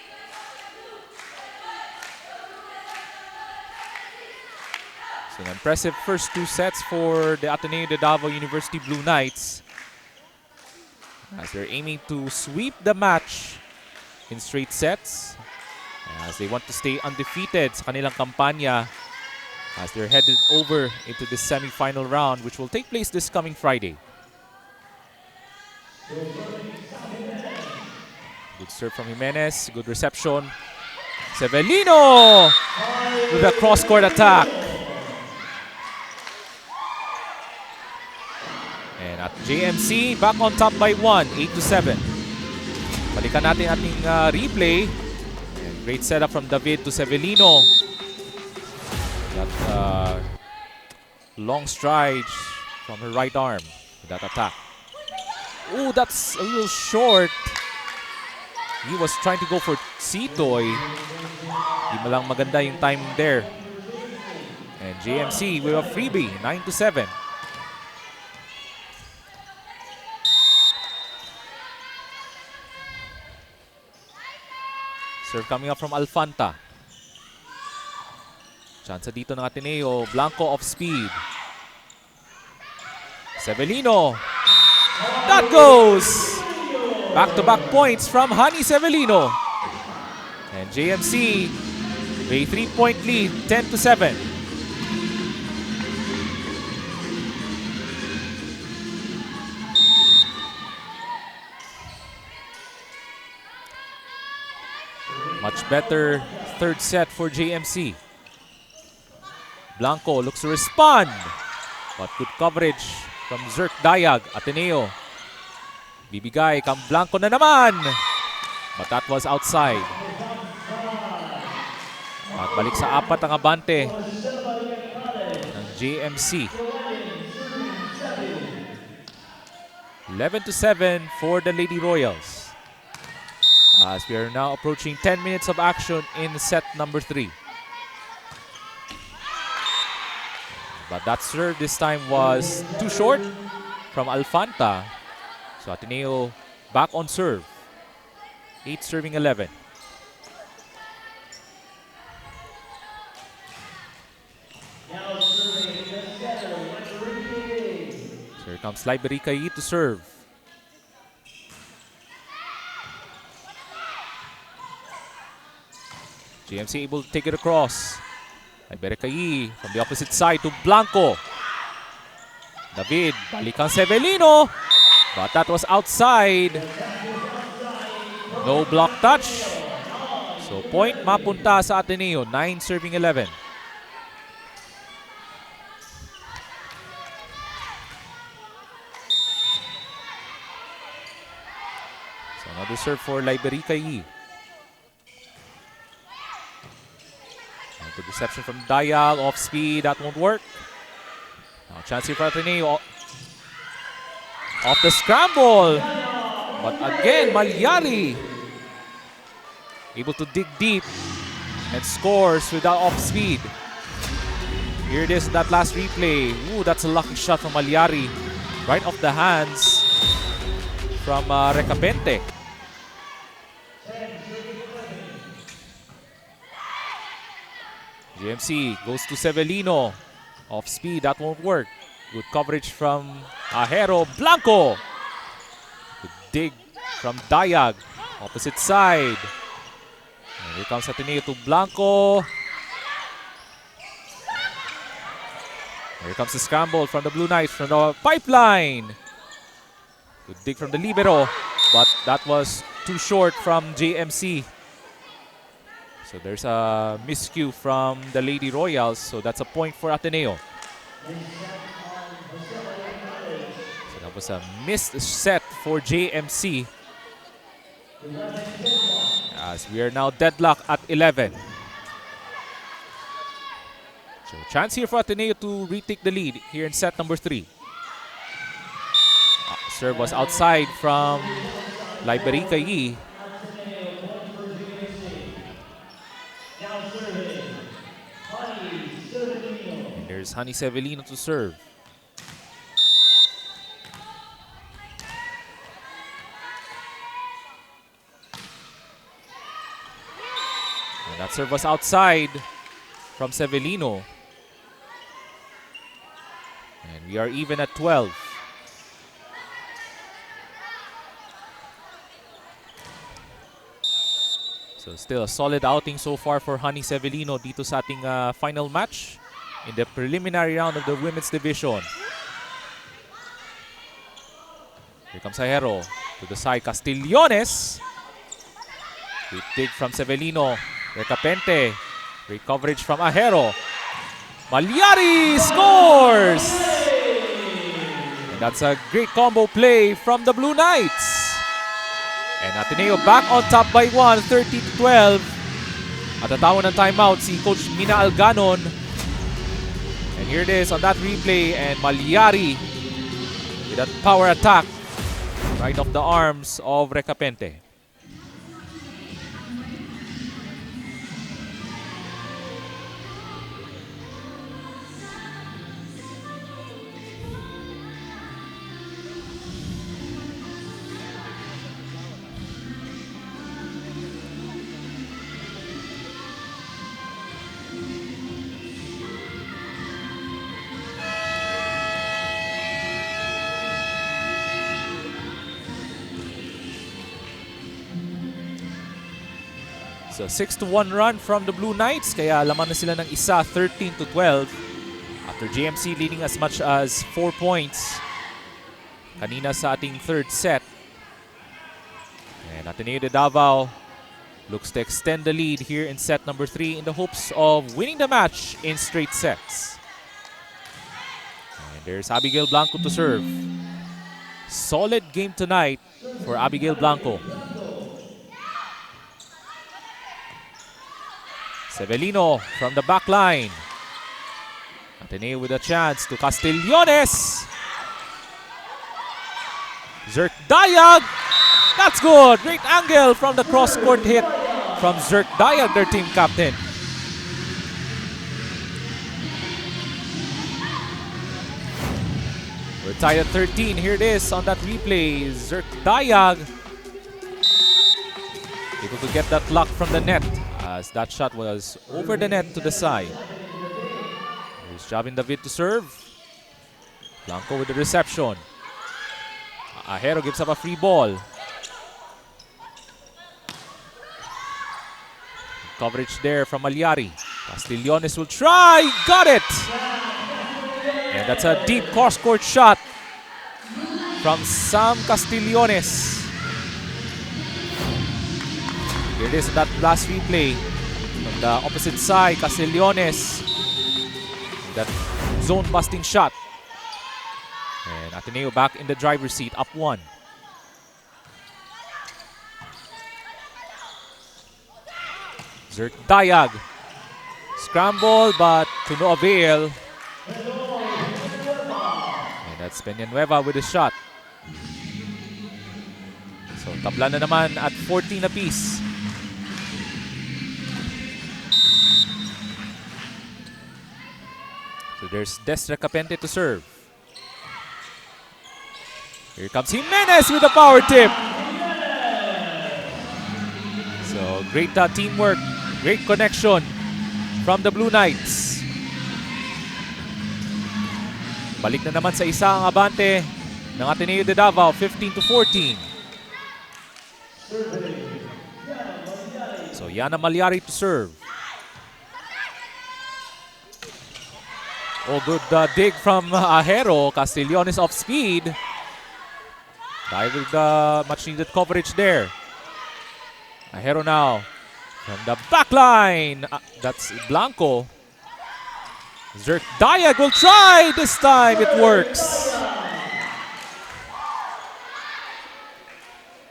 [SPEAKER 2] So an impressive first 2 sets for the Ateneo de Davao University Blue Knights, as they're aiming to sweep the match in straight sets, as they want to stay undefeated sa kanilang kampanya as they're headed over into the semi-final round, which will take place this coming Friday. Good serve from Jimenez, good reception. Severino with a cross-court attack. And at JMC, back on top by 1, 8-7. Balikan natin ating replay. And great setup from David to Severino. That long stride from her right arm with that attack. Oh, that's a little short. He was trying to go for Sitoy. Di malang maganda yung timing there. And JMC with a freebie, 9-7. Serve coming up from Alfanta. Chance dito ng Ateneo. Blanco off speed. Sevelino. That goes! Back-to-back points from Honey Sevelino. And JMC, a 3-point lead, 10-7. Much better third set for JMC. Blanco looks to respond, but good coverage from Zerk Dayag. Ateneo. Bibigay kang Blanco na naman, but that was outside. At balik sa apat ang abante ng JMC. 11-7 for the Lady Royals. As we are now approaching 10 minutes of action in set number 3. But that serve this time was too short from Alfanta. So Ateneo back on serve. 8 serving 11. So here comes Libericay to serve. JMC able to take it across. Libericay from the opposite side to Blanco. David, balikan Sevelino. But that was outside. No block touch. So point mapunta sa Ateneo. 9 serving 11. So another serve for Libericay. The reception from Dayal, off speed, that won't work. Now chance here for Ateneo. Off the scramble. But again, Malyari able to dig deep and scores without off speed. Here it is, that last replay. Ooh, that's a lucky shot from Malyari. Right off the hands from Recapente. JMC goes to Sevelino. Off speed, that won't work. Good coverage from Ajero. Blanco. Good dig from Dayag. Opposite side. And here comes Ateneo to Blanco. Here comes the scramble from the Blue Knights from the pipeline. Good dig from the libero. But that was too short from JMC. So there's a miscue from the Lady Royals. So that's a point for Ateneo. So that was a missed set for JMC. As we are now deadlocked at 11. So chance here for Ateneo to retake the lead here in set number 3. Serve was outside from Libericay. And there's Honey Sevelino to serve. And that serve was outside from Sevelino. And we are even at 12. So still a solid outing so far for Honey Sevelino dito sa ating final match in the preliminary round of the women's division. Here comes Ajero to the side. Castillones. Good dig from Sevelino. Recapente. Great coverage from Ajero. Malyari scores! And that's a great combo play from the Blue Knights. And Ateneo back on top by 1, 30-12. At natawan ng timeout si Coach Mina Alganon. And here it is on that replay. And Malyari with that power attack right off the arms of Recapente. So 6-1 run from the Blue Knights, kaya laman na sila ng isa, 13-12. After JMC leading as much as 4 points kanina sa ating third set. And Ateneo de Davao looks to extend the lead here in set number 3 in the hopes of winning the match in straight sets. And there's Abigail Blanco to serve. Solid game tonight for Abigail Blanco. Severino from the back line. Ateneo with a chance to Castigliones. Zerk Dayag. That's good. Great angle from the cross-court hit from Zerk Dayag, their team captain. We're tied at 13. Here it is on that replay. Zerk Dayag able to get that luck from the net as that shot was over the net to the side. Here's Javin David to serve. Blanco with the reception. Ahero gives up a free ball. Coverage there from Malyari. Castigliones will try. Got it! And that's a deep cross-court shot from Sam Castigliones. Here it is in that last replay. From the opposite side, Castigliones. That zone-busting shot. And Ateneo back in the driver's seat, up 1. Zerk Dayag. Scramble, but to no avail. And that's Peñanueva with a shot. So tabla na naman at 14 apiece. So there's Desra Capente to serve. Here comes Jimenez with a power tip. So great teamwork, great connection from the Blue Knights. Balik na naman sa isa ang abante ng Ateneo de Davao, 15-14. So Yana Malyari to serve. Oh, good dig from Ahero. Castigliones off speed. Dive with the much needed coverage there. Ahero now from the back line. That's Blanco. Zerk Dayag will try. This time it works.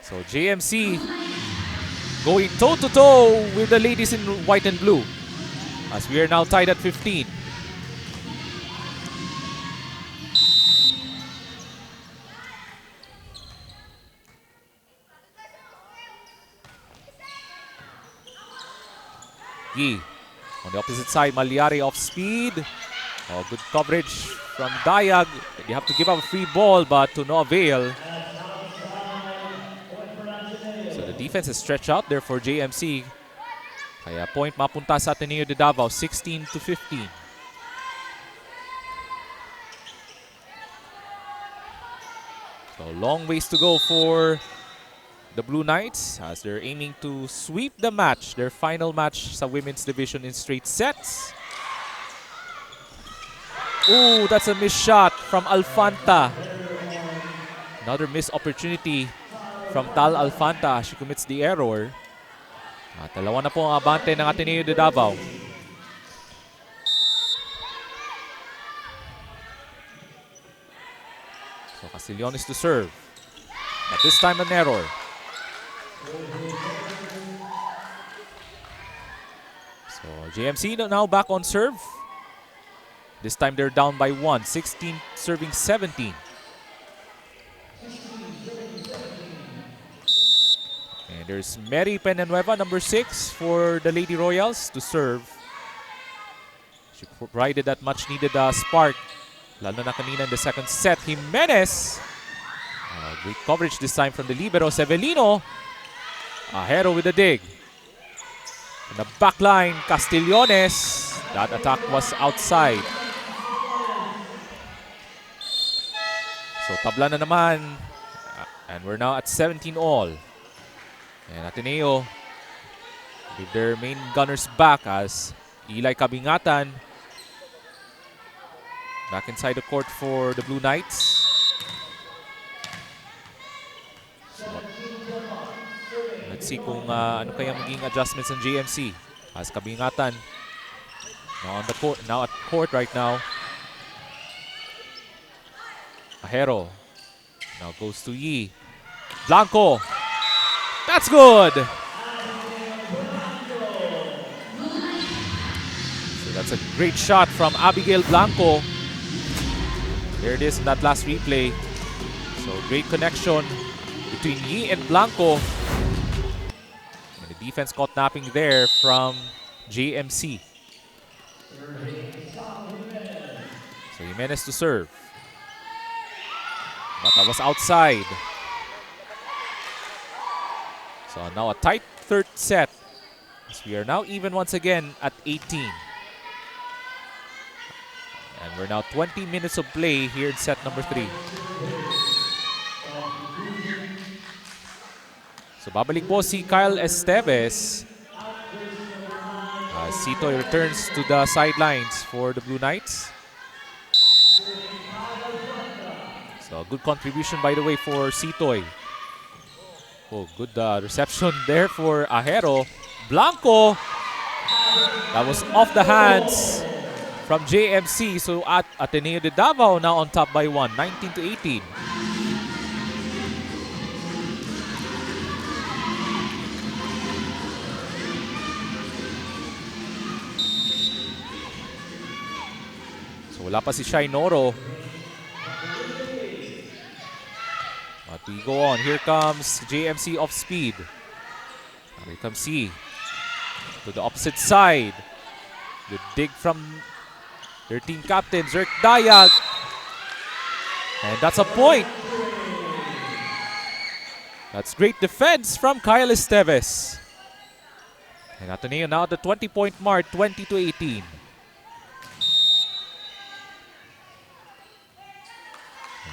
[SPEAKER 2] So JMC going toe-to-toe with the ladies in white and blue as we are now tied at 15. Yi. On the opposite side, Malyari off speed. Oh, good coverage from Dayag. They have to give up a free ball, but to no avail. So the defense is stretched out there for JMC. Kaya point mapunta sa Ateneo de Davao, 16-15. So long ways to go for the Blue Knights as they're aiming to sweep the match, their final match sa women's division in straight sets. Ooh, that's a missed shot from Alfanta. Another missed opportunity from Tal Alfanta. She commits the error. At dalawa na po ang abante ng Ateneo de Davao. So Castigliones to serve. But this time an error. So JMC now back on serve. This time they're down by 1, 16 serving 17. And there's Mary Peñanueva, number 6 for the Lady Royals to serve. She provided that much needed spark. Lalo na kanina in the second set. Jimenez. Great coverage this time from the libero, Severino. Ahero with the dig. In the back line, Castigliones. That attack was outside. So tabla na naman. And we're now at 17 all. And Ateneo with their main gunners back as Eli Kabingatan back inside the court for the Blue Knights. So, let's see kung ano kaya maging adjustments ng JMC as Kabingatan now on the court, now at court right now. Ahero now goes to Yi. Blanco. That's good. So that's a great shot from Abigail Blanco. There it is in that last replay. So great connection between Yi and Blanco. And the defense caught napping there from JMC. So Jimenez to serve. But that was outside. So now a tight third set. As we are now even once again at 18. And we're now 20 minutes of play here in set number 3. So babalik po si Kyle Esteves. Sitoy returns to the sidelines for the Blue Knights. So good contribution by the way for Sitoy. Oh, good reception there for Ahero. Blanco. That was off the hands from JMC. So at Ateneo de Davao now on top by 1, 19-18. So wala pa si Shai Noro. But we go on. Here comes JMC off speed. Here comes C. To the opposite side. The dig from their team captain, Zerk Dayag. And that's a point. That's great defense from Kyle Esteves. And Ateneo now at the 20-point mark, 20-18.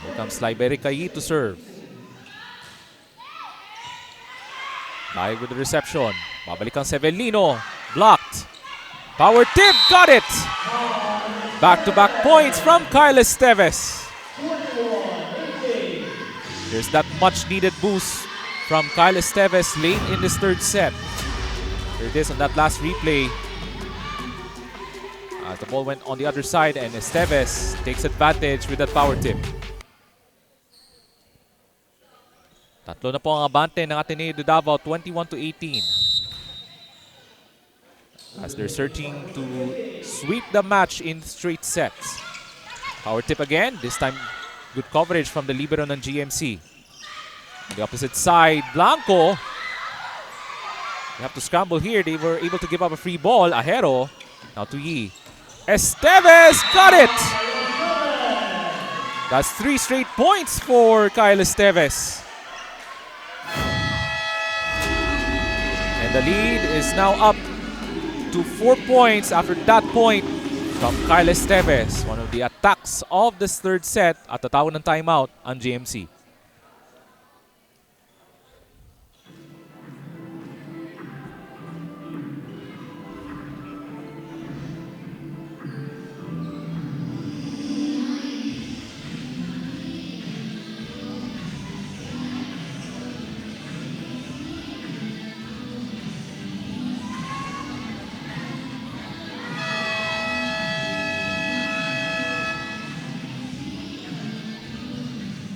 [SPEAKER 2] Here comes Liberica Yi to serve. Live with the reception. Babalik ang Severino. Blocked. Power tip. Got it. Back-to-back points from Kyle Esteves. There's that much-needed boost from Kyle Esteves late in this third set. There it is on that last replay. As the ball went on the other side and Esteves takes advantage with that power tip. Tatlo na po ang abante ng Ateneo de Davao, 21-18. As they're searching to sweep the match in straight sets. Power tip again, this time good coverage from the libero ng GMC. On the opposite side, Blanco. They have to scramble here. They were able to give up a free ball. Ahero, now to Yi. Esteves, got it! That's 3 straight points for Kyle Esteves. And the lead is now up to 4 points after that point from Kyle Esteves. One of the attacks of this third set at the tawag ng timeout ang GMC.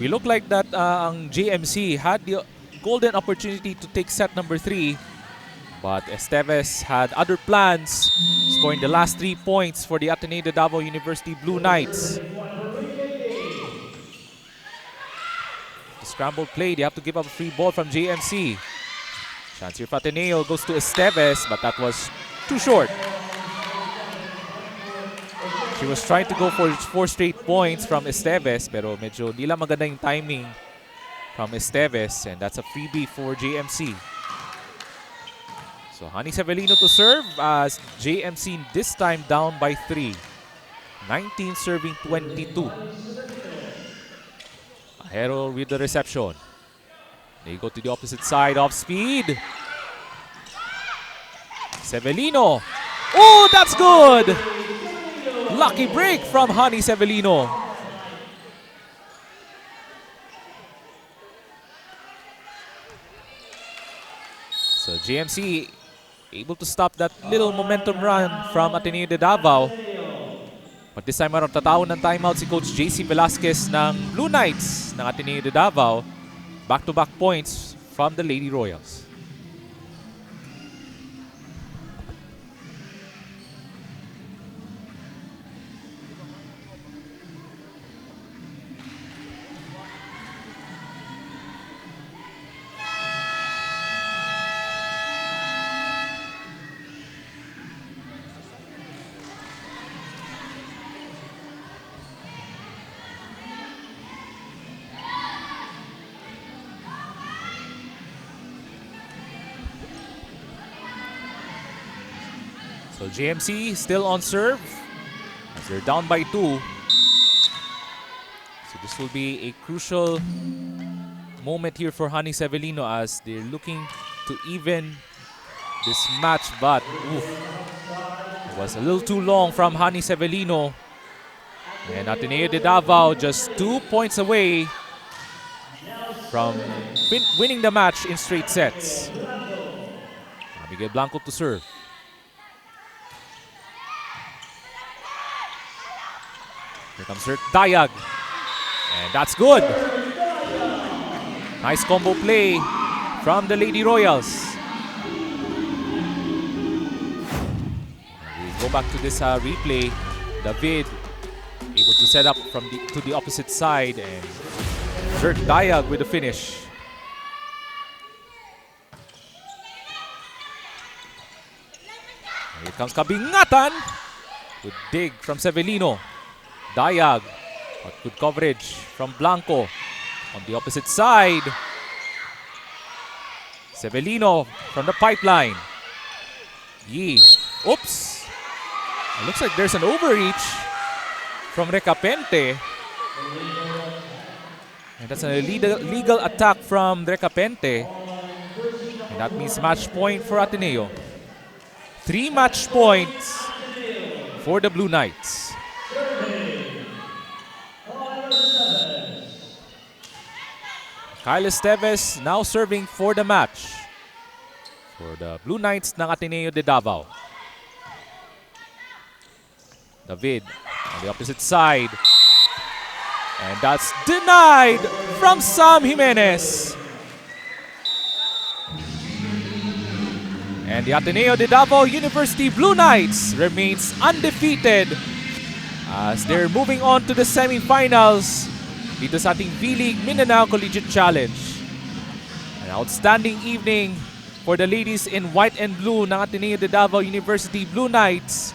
[SPEAKER 2] We look like that ang JMC had the golden opportunity to take set number 3, but Esteves had other plans, scoring the last 3 points for the Ateneo de Davao University Blue Knights. The scramble play, they have to give up a free ball from JMC. Chance here for Ateneo, goes to Esteves, but that was too short. She was trying to go for 4 straight points from Esteves, pero medyo hindi lang maganda yung timing from Esteves, and that's a freebie for JMC. So Hani Severino to serve as JMC this time down by 3. 19 serving 22. Ahero with the reception. They go to the opposite side, off speed. Severino. Oh, that's good! Lucky break from Honey Severino. So JMC able to stop that little momentum run from Ateneo de Davao. But this time around, tatawon ng timeout si Coach JC Velasquez ng Blue Knights ng Ateneo de Davao. Back-to-back points from the Lady Royals. So JMC still on serve as they're down by 2. So this will be a crucial moment here for Honey Severino as they're looking to even this match, but it was a little too long from Honey Severino. And Ateneo de Davao just 2 points away from winning the match in straight sets. Miguel Blanco to serve. Here comes Dayag. And that's good. Nice combo play from the Lady Royals. We'll go back to this replay. David able to set up from to the opposite side, and Dayag with the finish. Here comes Kabingatan. Good dig from Severino. Dayag, but good coverage from Blanco. On the opposite side, Severino from the pipeline. Yee. Oops. It looks like there's an overreach from Recapente. And that's an illegal attack from Recapente. And that means match point for Ateneo. 3 match points for the Blue Knights. Kyle Esteves now serving for the match for the Blue Knights ng Ateneo de Davao. David on the opposite side. And that's denied from Sam Jimenez. And the Ateneo de Davao University Blue Knights remains undefeated as they're moving on to the semifinals dito sa ating V-League Mindanao Collegiate Challenge. An outstanding evening for the ladies in white and blue ng Ateneo de Davao University Blue Knights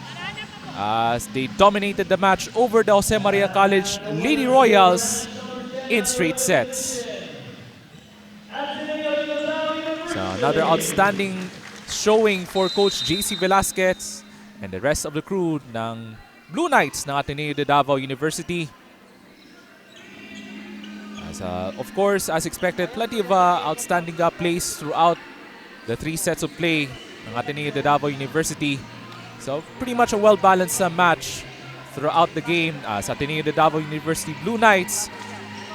[SPEAKER 2] as they dominated the match over the Jose Maria College Lady Royals in straight sets. So another outstanding showing for Coach JC Velasquez and the rest of the crew ng Blue Knights ng Ateneo de Davao University. Of course, as expected, plenty of outstanding plays throughout the 3 sets of play ng Ateneo de Davao University. So pretty much a well-balanced match throughout the game as Ateneo de Davao University Blue Knights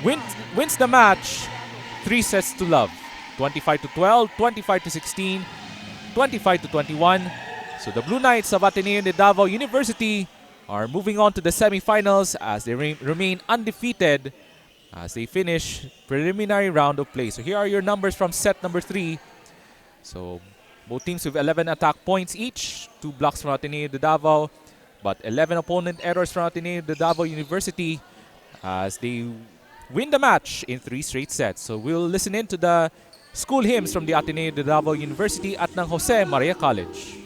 [SPEAKER 2] wins the match 3 sets to love. 25-12, 25-16, 25-21. So the Blue Knights of Ateneo de Davao University are moving on to the semifinals as they remain undefeated as they finish preliminary round of play. So here are your numbers from set number 3. So both teams with 11 attack points each, 2 blocks from Ateneo de Davao, but 11 opponent errors from Ateneo de Davao University as they win the match in 3 straight sets. So we'll listen in to the school hymns from the Ateneo de Davao University at ng Jose Maria College.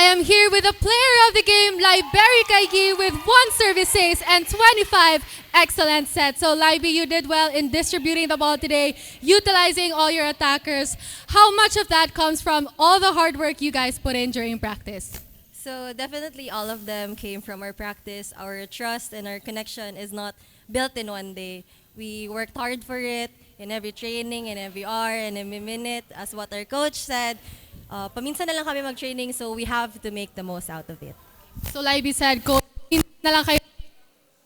[SPEAKER 1] I am here with the player of the game, Liberica Yi, with 1 service ace and 25 excellent sets. So Libby, you did well in distributing the ball today, utilizing all your attackers. How much of that comes from all the hard work you guys put in during practice?
[SPEAKER 7] So definitely all of them came from our practice. Our trust and our connection is not built in one day. We worked hard for it in every training, in every hour, and every minute. As what our coach said, paminsan na lang kami mag-training, so we have to make the most out of it.
[SPEAKER 1] So Libby said, go na lang kayo.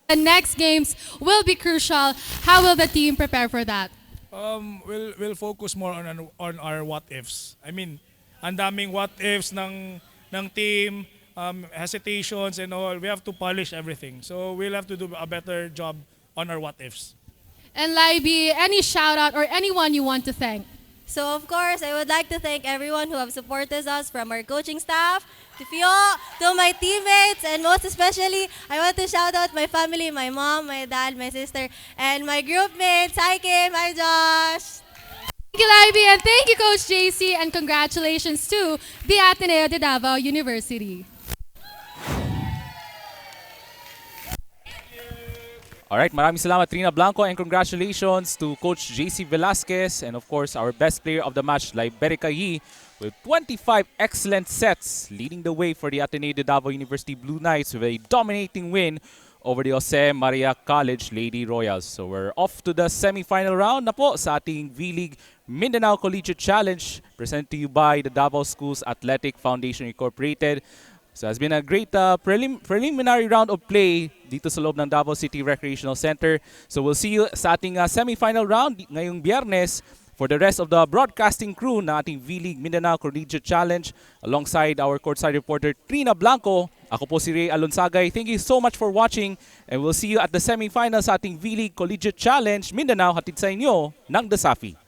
[SPEAKER 1] The next games will be crucial. How will the team prepare for that?
[SPEAKER 8] We'll focus more on our what ifs. I mean, ang daming what ifs ng team, hesitations and all. We have to polish everything. So we'll have to do a better job on our what ifs.
[SPEAKER 1] And Libby, any shout out or anyone you want to thank?
[SPEAKER 7] So of course, I would like to thank everyone who have supported us, from our coaching staff, to Fio, to my teammates, and most especially, I want to shout out my family, my mom, my dad, my sister, and my group mates. Hi Kim, hi Josh.
[SPEAKER 1] Thank you, Libby, and thank you, Coach JC, and congratulations to the Ateneo de Davao University.
[SPEAKER 2] Alright, maraming salamat Trina Blanco and congratulations to Coach JC Velasquez and of course our best player of the match, Liberica Yi, with 25 excellent sets, leading the way for the Ateneo de Davao University Blue Knights with a dominating win over the Jose Maria College Lady Royals. So we're off to the semi-final round na po sa ating V-League Mindanao Collegiate Challenge, presented to you by the Davao Schools Athletic Foundation Incorporated. So it's been a great preliminary round of play dito sa loob ng Davao City Recreational Center. So we'll see you sa ating semi-final round ngayong Biyernes. For the rest of the broadcasting crew na ating V-League Mindanao Collegiate Challenge, alongside our courtside reporter Trina Blanco, ako po si Ray Alonsagay. Thank you so much for watching and we'll see you at the semi-finals sa ating V-League Collegiate Challenge Mindanao, hatid sa inyo ng DASAFI.